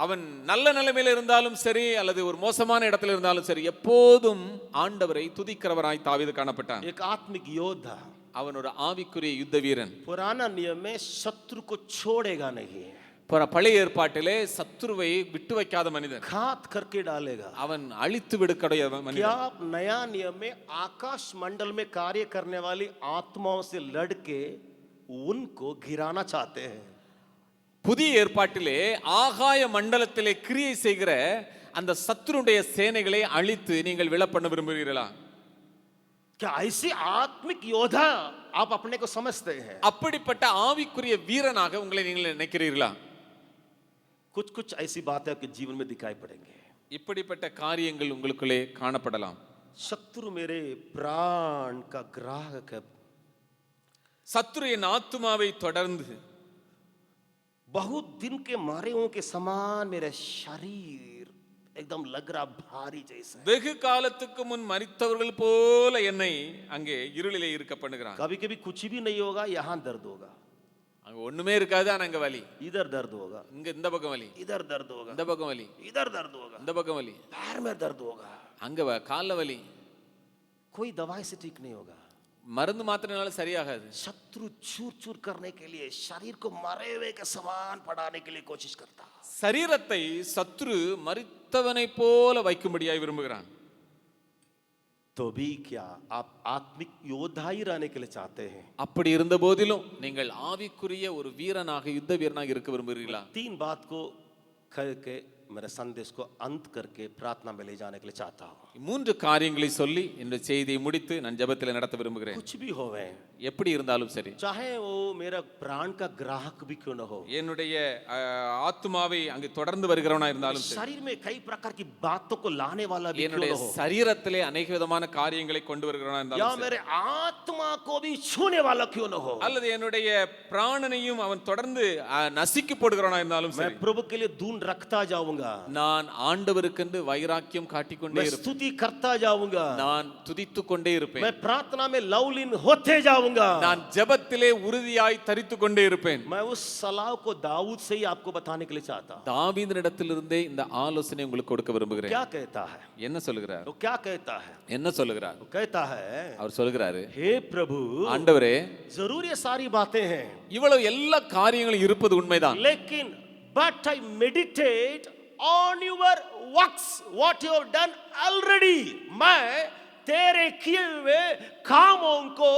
அவன் நல்ல நிலைமையில் இருந்தாலும் சரி அல்லது ஒரு மோசமான இடத்துல இருந்தாலும் சரி எப்போதும் ஆண்டவரை துதிக்கிறவராய் தாவீது காணப்பட்டான்
एक आत्मिक योद्धा
அவன் ஒரு ஆவிக்குரிய யுத்த வீரன்
पुराना नियम में शत्रु को छोड़ेगा नहीं
பழைய ஏற்பாட்டிலே சத்துருவை விட்டு வைக்காத மனிதன்
घात करके डालेगा
அவன் அழித்து விடுக்கடைய
क्या
மனிதன்
आप नया नियम में आकाश मंडल में कार्य करने वाली आत्माओं से लड़के उनको गिराना चाहते हैं
புதிய ஏற்பாட்டிலே ஆகாய மண்டலத்திலே கிரியை செய்கிற அந்த சத்துருடைய சேனைகளை அழித்து நீங்கள் விழ பண்ண விரும்புகிறீர்களா
क्या ऐसी आत्मिक योद्धा आप अपने को समझते हैं
அப்படிப்பட்ட ஆவிக்குரிய வீரனாக உங்களை நீங்கள் நினைக்கிறீர்களா
कुछ कुछ ऐसी बातें आपके जीवन में दिखाई पड़ेंगे
இப்படிப்பட்ட காரியங்கள் உங்களுக்குள்ளே காணப்படலாம்
शत्रु मेरे प्राण का ग्राहक है
சத்துரு என் ஆத்துமாவை தொடர்ந்து
बहुत दिन के मारे हुओं के समान मेरा शरीर एकदम लग रहा भारी जैसा
வெகு காலத்துக்கு முன் மரித்தவர்கள் போல என்னை அங்கே இருளிலே இருக்க பண்ணுகிறான்
कभी कभी कुछ भी नहीं होगा यहाँ दर्द होगा
அங்க ஒண்ணுமே இருக்காது ஆனா அங்க வலி
इधर दर्द होगा
இங்க இந்த பக்கம் வலி
इधर दर्द होगा
இந்த பக்கம் வலி
इधर दर्द होगा
இந்த பக்கம் வலி
पैर में दर्द होगा
அங்க கால்ல வலி
कोई दवाई से ठीक नहीं होगा
மருந்து மாத்திரனால சரியாகாது
शत्रु चूर चूर करने के लिए शरीर को मरे हुए के समान पढ़ाने के लिए कोशिश करता
சரீரத்தை சத்துரு மரித்தவனை போல வைக்கும்படியாய் விரும்புகிறான்
तो भी क्या आप आत्मिक योद्धा ही रहने के लिए चाहते हैं
அப்படி இருந்த போதிலும் நீங்கள் ஆவிக்குரிய ஒரு வீரனாக யுத்த வீரனாக இருக்க விரும்புகிறீர்களா
तीन बात को कह के मेरे संदेश को अंत करके प्रार्थना में ले जाने के लिए चाहता हूँ
மூன்று காரியங்களை சொல்லி இந்த செய்தியை முடித்து நான் ஜெபத்தில் நடத்த விரும்புகிறேன்
कुछ भी होवे
எப்படி இருந்தாலும் சரி
चाहे वो मेरा प्राण का ग्राहक भी क्यों न हो
என்னுடைய ஆத்துமாவை அங்கு தொடர்ந்து வருகிறவனா இருந்தாலும் சரி
शरीर में कई प्रकार की बातों को लाने वाला भी क्यों
என்னுடைய
न हो
சரீரத்திலே अनेक விதமான காரியங்களை கொண்டு வருகிறவனா
या
இருந்தாலும் சரி
मेरे आत्मा को भी छूने वाला क्यों न हो
அல்லது என்னுடைய பிராணனையும் அவன் தொடர்ந்து நசுக்கி போடுகிறவனா இருந்தாலும்
मैं
சரி
प्रभु के लिए धून रखता जाऊंगा
நான் ஆண்டவருக்கென்று வைராக்கியம் காட்டிக்கொண்டே
मैं
இருப்பேன்
स्तुति करता जाऊंगा
நான் துதித்து கொண்டே இருப்பேன்
मैं प्रार्थना में लवलीन होते जाऊंगा
நான் ஜெபத்திலே உறுதியாய் தரித்து கொண்டே இருப்பேன்
मैं उस सलाह को दाऊद से ही आपको बताने के लिए चाहता हूं
தாவீதினிடத்திலிருந்தே இந்த ஆலோசனை உங்களுக்கு கொடுக்க விரும்புகிறேன்
क्या कहता है
என்ன சொல்லுகிறார்
वो क्या कहता है
என்ன சொல்லுகிறார்
वो कहता है
அவர் சொல்லுகிறாரு
हे प्रभु
ஆண்டவரே
जरूर ये सारी बातें हैं
இவ்வளவு எல்லா காரியங்களும் இருப்பது உண்மைதான்
लेकिन but I meditate on your works what you have done already मैं तेरे किए हुए कामों को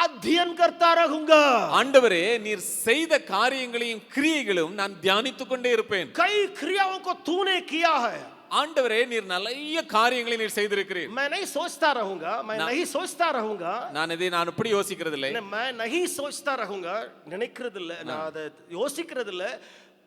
अध्ययन करता रहूंगा
ஆண்டவரே நீர் செய்த காரியங்களையும் கிரியைகளும் நான் தியானித்துக் கொண்டே இருப்பேன்
कई क्रियाओं को तूने किया है
ஆண்டவரே நீர் நிறைய காரியங்களை நீர் செய்திருக்கிறீர்
मैं नहीं सोचता रहूंगा मैं नहीं सोचता रहूंगा
நான் இப்படி யோசிக்கிறது இல்லை
मैं नहीं सोचता रहूंगा நினைக்கிறது இல்ல நான் அதை யோசிக்கிறது இல்ல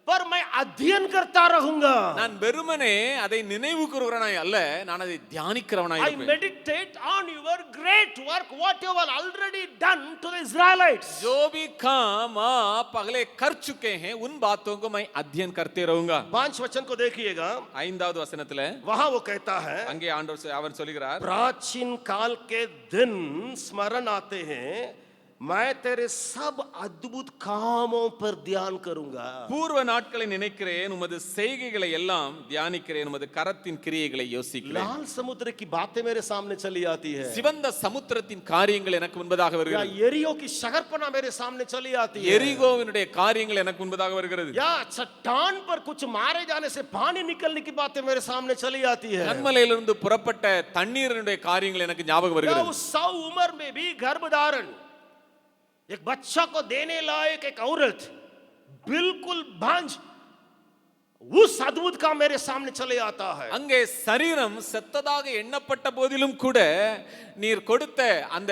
पर मैं अध्ययन करता रहूंगा.
நான் வெறுமனே அதை நினைவு கூறுகிறவனாய் அல்ல, நான் அதை தியானிக்கிறவனாய்
I
இருப்பேன்.
meditate on your great work, what you have already done to the Israelites.
जो भी काम आप अगले कर चुके हैं उन बातों को मैं अध्ययन करते रहूंगा.
5 वचन को देखिएगा,
5வது வசனத்துல
वहां वो कहता है,
அங்கே ஆண்டவர் அவர் சொல்கிறார்,
प्राचीन काल के दिन स्मरण आते हैं, मैं तेरे सब अद्भुत कामों पर ध्यान करूंगा.
பூர்வ நாட்களை நினைக்கிறேன், உமது செய்கைகளை எல்லாம் தியானிக்கிறேன், உமது கரத்தின் கிரியைகளை யோசிக்கிறேன்.
लाल समुद्र की बातें मेरे सामने चली आती है,
சிவந்த சமுத்திரத்தின் காரியங்கள் எனக்கு முன்பதாக
या
வருகிறது.
यरीहो की शहरपना मेरे सामने चली आती है,
எரிகோவினுடைய காரியங்கள் எனக்கு முன்பதாக வருகிறது.
या चट्टान पर कुछ मारे जाने से पानी निकलने की बातें मेरे सामने चली आती है,
கன்மலையிலிருந்து புறப்பட்ட தண்ணீரினுடைய காரியங்கள் எனக்கு ஞாபகம்
या
வருகிறது.
उस 100 उम्र में भी गर्भधारण, एक बच्चा को देने लायक एक औरत बिल्कुल बांझ, उस अद्भुत का मेरे सामने चले आता है.
அங்கே சரீரம் செத்ததாக எண்ணப்பட்ட போதிலும் கூட நீர் கொடுத்த அந்த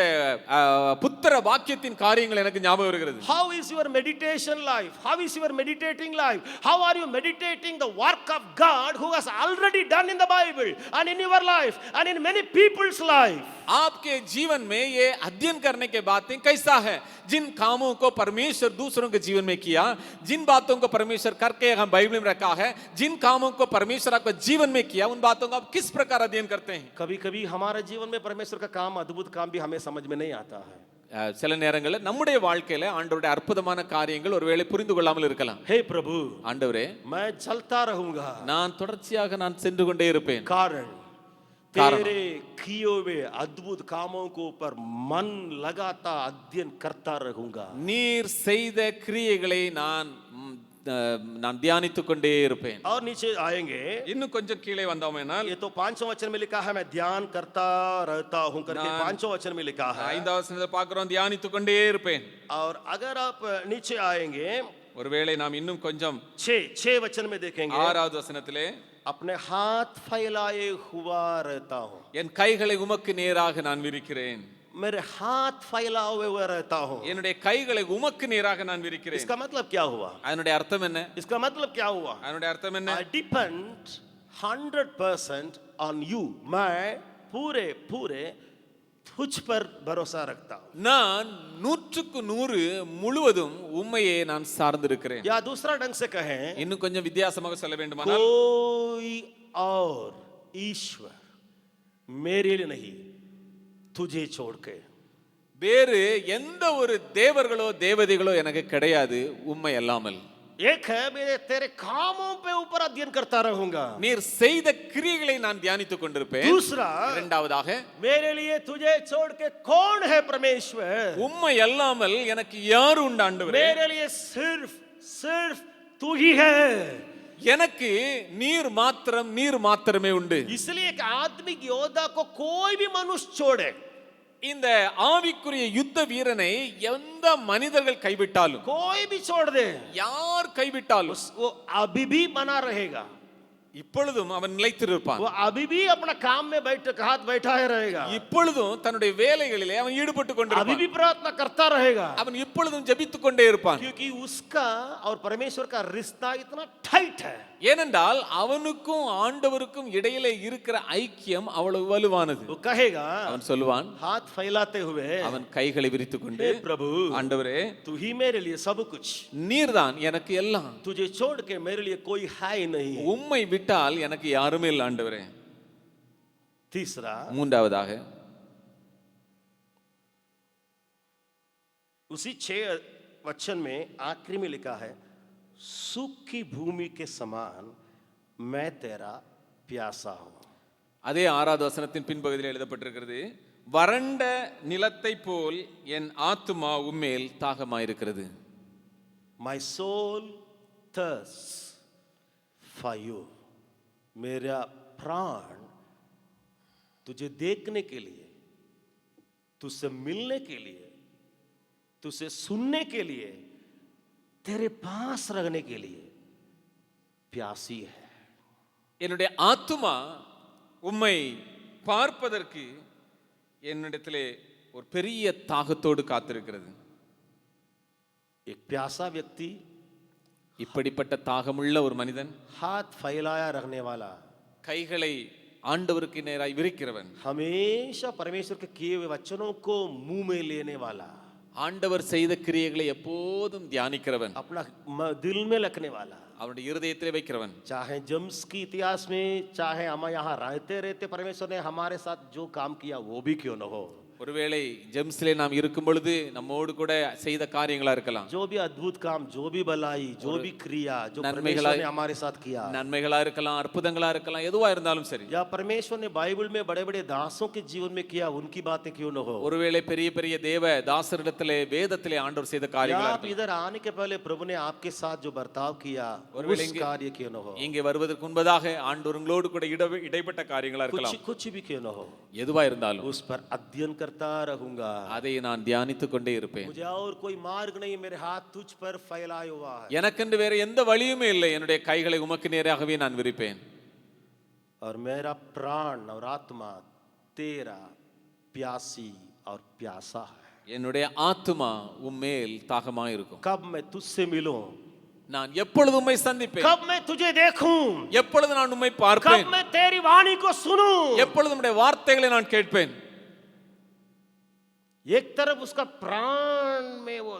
புத்திர வாக்கியத்தின் காரியங்கள் எனக்கு ஞாபகம் வருகிறது.
How is your meditation life? How is your meditating life? How are you meditating the work of God who has already done in the Bible and in your life and in many people's life?
आपके जीवन में ये अध्ययन करने के बातें कैसा है, जिन कामों को परमेश्वर दूसरों के जीवन में किया, जिन बातों को परमेश्वर करके हम बाइबल में रखा है, जिन कामों को परमेश्वर आपके जीवन में किया, उन बातों को आप किस प्रकार अध्ययन करते हैं.
कभी कभी हमारे जीवन में परमेश्वर का काम, अद्भुत काम भी हमें समझ में नहीं आता है.
சில நேரங்களில் நம்முடைய வாழ்க்கையில ஆண்டவருடைய அற்புதமான காரியங்கள் ஒருவேளை புரிந்து கொள்ளாமல் இருக்கலாம்.
हे प्रभु,
ஆண்டவரே,
मैं चलता रहूंगा,
நான் தொடர்ச்சியாக நான் சென்று கொண்டே இருப்பேன்.
कारण
कारण।
तेरे किए हुए अद्भुत कामों को ऊपर मन लगाता अध्ययन करता रहूंगा.
நீர் செய்த கிரியைகளை நான் தியானித்துக் கொண்டே இருப்பேன்.
और नीचे आएंगे,
இன்னும் கொஞ்சம் கீழே வந்தோம்னால்,
ये तो 5वां वचन में लिखा है, मैं ध्यान करता रहता हूं करके 5वां वचन में लिखा है.
5வது வசனத்தை பார்க்கிறோம், தியானித்துக் கொண்டே இருப்பேன்.
और अगर आप नीचे आएंगे,
ஒருவேளை நாம் இன்னும் கொஞ்சம்
6 वचन में देखेंगे,
6வது வசனத்திலே,
अपने हाथ फैलाए हुआ रहता हूं.
என் கைகளை உமக்கு நேராக நான் விரிக்கிறேன்.
मेरे हाथ फैलाए हुए रहता हूं.
என்னுடைய கைகளை உமக்கு நேராக நான் விரிக்கிறேன்.
इसका मतलब क्या हुआ?
அதனுடைய அர்த்தம் என்ன?
इसका मतलब क्या हुआ?
அதனுடைய அர்த்தம் என்ன?
I depend 100% on you. मैं पूरे पूरे तुझ पर भरोसा रखता हूं.
நான் 100க்கு 100 முழுவதும் உம்மையே நான் சார்ந்திருக்கிறேன்.
या दूसरा ढंग से कहें,
இன்னும் கொஞ்சம் வித்தியாசமாக சொல்ல வேண்டுமானால்,
कोई और ईश्वर मेरे लिए नहीं, तुझे छोड़ के.
வேறு எந்த ஒரு தேவர்களோ தேவதைகளோ எனக்கு கிடையாது உம்மை அல்லாமல்.
एक है, मेरे तेरे कामों पे ऊपर अध्ययन करता रहूंगा.
நீர் செய்த கிரியைகளை நான் தியானித்துக் கொண்டிருப்பேன்.
दूसरा,
இரண்டாவதாக,
मेरे लिए तुझे छोड़ के कौन है परमेश्वर?
உம்மை அல்லாமல் எனக்கு யார் உண்டு ஆண்டவரே?
मेरे लिए सिर्फ तू ही है.
எனக்கு நீர் மாத்திரமே உண்டு.
इसलिए एक आत्मिक योद्धा को कोई भी मनुष्य छोड़े,
இந்த ஆவிக்குரிய யுத்த வீரனை எந்த மனிதர்கள் கைவிட்டாலும்,
कोई भी छोड़ दे,
யார் கைவிட்டாலும்,
वो अभी भी बना रहेगा.
இப்பொழுதும் அவன் நிலைத்திருப்பான்.
वो अभी भी अपना काम में हाथ बैठा है रहेगा.
இப்பொழுதும் தன்னுடைய வேலைகளிலே அவன் ஈடுபட்டு
अभी
கொண்டிருப்பான்.
भी प्रार्थना करता रहेगा.
அவன் இப்பொழுதும் ஜெபித்துக் கொண்டே இருப்பான்.
क्योंकि उसका और परमेश्वर का रिश्ता इतना टाइट है.
ஏனென்றால் அவனுக்கும் ஆண்டவருக்கும் இடையிலே இருக்கிற ஐக்கியம் அவ்வளவு வலுவானது.
वो कहेगा,
அவன் சொல்லுவான்,
हाथ फैलाते हुए,
அவன் கைகளை விரித்துக் கொண்டு,
हे प्रभु,
ஆண்டவரே,
तू ही मेरे लिए सब कुछ,
நீர்தான் எனக்கு எல்லாம்,
तुझे छोड़ के मेरे लिए कोई है ही नहीं.
உம்மை விட்டால் எனக்கு யாருமே இல்லை ஆண்டவரே.
तीसरा,
மூன்றாவதாக,
उसी 6 वचन में आखिरी में लिखा है, सूखी भूमि के समान मैं तेरा प्यासा हूं.
அதே 6வது வசனத்தின் பின்பகுதியில் எழுதப்பட்டிருக்கிறது, வறண்ட நிலத்தை போல் என் ஆத்துமா உம்மேல் தாகமாயிருக்கிறது.
My soul thirsts for you. मेरा प्राण तुझे देखने के लिए, तुझसे मिलने के लिए, तुझसे सुनने के लिए, तेरे पास रहने के लिए प्यासी है.
என்னுடைய ஆத்துமா உம்மை பார்ப்பதற்கு என்னிடத்திலே ஒரு பெரிய தாகத்தோடு காத்திருக்கிறது.
एक प्यासा व्यक्ति
இப்படிப்பட்ட தாகமுள்ள ஒரு மனிதன்,
हाथ फैलाया रखने वाला,
கைகளை ஆண்டவருக்கு நேராய் விரிக்கிறவன்,
हमेशा परमेश्वर के किए हुए वचनों को मुंह में लेने वाला,
ஆண்டவர் செய்த கிரியைகளை எப்போதும் தியானிக்கிறவன்,
अपना दिल में रखने वाला,
அவனுடைய இருதயத்திலே வைக்கிறவன்.
चाहे जम्स की इतिहास में, चाहे हम यहाँ रहते रहते परमेश्वर ने हमारे साथ जो काम किया वो भी क्यों न हो,
ஒருவேளை ஜெம்ஸ்லே நாம் இருக்கும் பொழுது நம்மோடு கூட செய்த காரியங்களா இருக்கலாம்,
जो भी अद्भुत काम, जो भी भलाई, जो भी क्रिया जो
नन्मेगला-
परमेश्वर ने हमारे साथ किया,
நன்மைகளா இருக்கலாம், அற்புதங்களா இருக்கலாம், எதுவா இருந்தாலும் சரி,
या परमेश्वर ने बाइबल में बड़े बड़े दासों के जीवन में किया, उनकी बातें क्यों न हो,
ஒருவேளை பெரிய பெரிய தேவ தாசரிடத்திலே வேதத்திலே ஆண்டவர் செய்த
या
காரியங்களா
आप
இருக்கலாம்.
इधर आने के पहले प्रभु ने आपके साथ जो बर्ताव किया
और
उस
वेलेंगे-
कार्य क्यों न हो,
இங்கே வருவதற்கு முன்பதாக ஆண்டவர் உங்களோடு கூட இடைப்பட்ட காரியங்களா இருக்கலாம்,
कुछ भी क्यों न हो,
எதுவா இருந்தாலும்
उस पर अध्ययन करता रहूंगा,
அதை நான் தியானித்துக் கொண்டே இருப்பேன்.
मुझे और कोई मार्ग नहीं, मेरे हाथ तुझ पर फैलाए हुआ है,
எனக்கென்று வேற எந்த வழியுமே இல்லை, என்னுடைய கைகளை உமக்கு நேராகவே நான் விரிப்பேன்.
और मेरा प्राण और आत्मा तेरा प्यासी और प्यासा है,
என்னுடைய ஆத்துமா உம்மேல் தாகமாக இருக்கும்.
कब मैं तुझसे मिलूं,
நான் எப்பொழுது உம்மை சந்திப்பேன்,
कब मैं तुझे देखूं,
எப்பொழுது நான் உம்மை
कब
பார்ப்பேன்,
मैं तेरी वाणी को सुनूं,
எப்பொழுது உம்முடைய வார்த்தைகளை நான் கேட்பேன்.
एक तरफ उसका प्राण में वो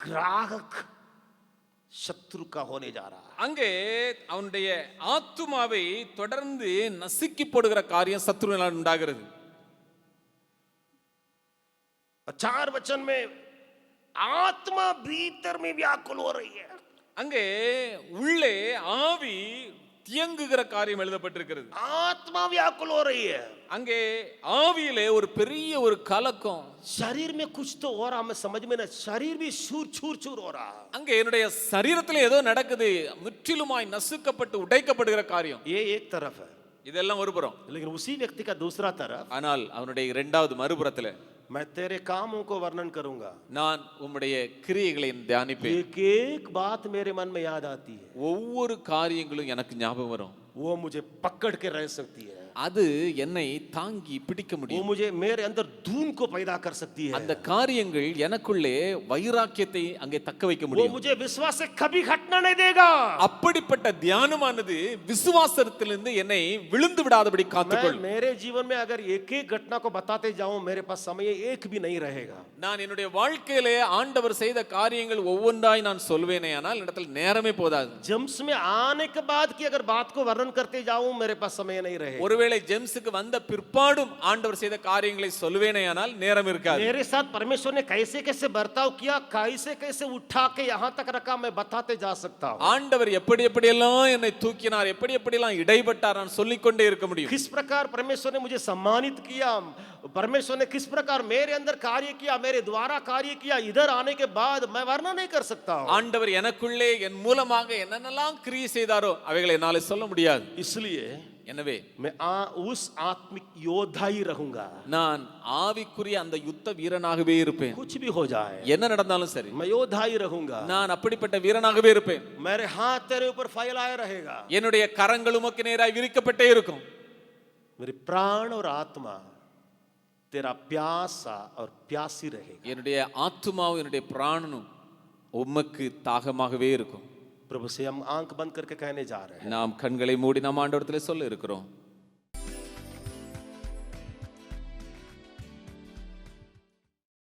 ग्राहक शत्रु का होने जा रहा है,
அங்கே அவனுடைய ஆத்துமாவை தொடர்ந்து நசுக்கி போடுகிற காரியம் சத்துருவினால் உண்டாகிறது.
और 4 वचन में आत्मा भीतर में व्याकुल हो रही है,
அங்கே உள்ளே ஆவி தியங்குகிற காரியம் எழுதப்பட்டிருக்கிறது.
आत्मा व्याकुल हो रही है,
அங்கே ஆவியிலே ஒரு பெரிய ஒரு கலக்கம்,
शरीर में कुछ तो हो रहा, मैं समझ में ना, शरीर भी छूर छूर छूर हो रहा,
அங்கே என்னுடைய சரீரத்தில் ஏதோ நடக்குது, முற்றிலுமாய் நசுக்கப்பட்டு உடைக்கப்படுகிற காரியம்.
ये एक तरफ है,
இதெல்லாம் ஒரு புறம்.
लेकिन उसी व्यक्ति का दूसरा तरफ,
ஆனால் அவனுடைய இரண்டாவது மறுபுறத்துல,
मैं तेरे कामों को वर्णन करूंगा,
நான் உம்முடைய கிரியைகளை தியானிப்பேன்,
एक एक बात मेरे मन में याद आती है,
ஒவ்வொரு காரியங்களும் எனக்கு ஞாபகம் வரும்,
वो मुझे पकड़ के रह सकती है,
அது என்னை தாங்கி பிடிக்க
वो
முடியும்.
मुझे मेरे अंदर धूम को पैदा कर सकती है,
அந்த காரியங்கள் எனக்குள்ளே வைராக்கியத்தை அங்கே தக்க வைக்க
वो
முடியும்.
मुझे विश्वास से कभी घटना नहीं देगा,
அப்படிப்பட்ட தியானமானது விசுவாசத்திலிருந்து என்னை விழுந்து விடாதபடி
मैं
காத்துக்கொள்.
मेरे जीवन में अगर एक एक घटना को बताते जाऊं, मेरे पास समय एक भी नहीं रहेगा,
நான் என்னுடைய வாழ்க்கையிலே ஆண்டவர் செய்த காரியங்கள் ஒவ்வொன்றாய் நான் சொல்வேனே, ஆனால் இடத்துல நேரமே போதாது.
जम्स में आने के बाद की अगर बात को वर्णन करते जाऊं, मेरे पास समय नहीं रहेगा,
ஒருவேளை ஜெம்ஸுக்கு வந்த பிற்பாடும் ஆண்டவர் செய்த காரியங்களை சொல்வேனே, ஆனால் நேரம் இருக்காது.
मेरे साथ परमेश्वर ने कैसे कैसे बर्ताव किया, कैसे कैसे उठा के यहाँ तक रखा, मैं बताते जा सकता हूँ,
ஆண்டவர் எப்படி எப்படியெல்லாம் என்னை தூக்கினார், எப்படி எப்படியெல்லாம் இடைப்பட்டார், நான் சொல்லிக்கொண்டே இருக்க முடியும்.
किस प्रकार परमेश्वर ने मुझे सम्मानित किया, परमेश्वर ने किस प्रकार मेरे अंदर कार्य किया, मेरे द्वारा कार्य किया, इधर आने के बाद मैं वर्णन नहीं कर सकता हूँ,
ஆண்டவர் எனக்குள்ளே என் மூலமாக என்னென்னலாம் கிரியை செய்தாரோ அவைகளை என்னால சொல்ல முடியாது.
इसलिए
எனவே
मैं उस आत्मिक योद्धा ही रहूंगा,
நான் ஆவிக்குரிய அந்த யுத்த வீரனாகவே இருப்பேன்.
कुछ भी हो जाए
என்ன நடந்தாலும் சரி,
मैं योद्धा ही रहूंगा,
நான் அப்படிப்பட்ட வீரனாகவே இருப்பேன்.
मेरे हाथ तेरे ऊपर फैलाए रहेगा,
என்னுடைய கரங்கள் உமக்கு நேராய் விரிக்கப்பட்டே இருக்கும்.
मेरे प्राण और आत्मा तेरा प्यासा और प्यासी रहेगा,
என்னுடைய ஆத்துமாவும் என்னுடைய பிராணனும் உமக்கு தாகமாகவே இருக்கும்.
प्रभु से हम आंख बंद करके कहने जा रहे हैं,
நாம் கண்களை மூடி நாம் ஆண்டவரிடத்திலே சொல்ல இருக்கிறோம்,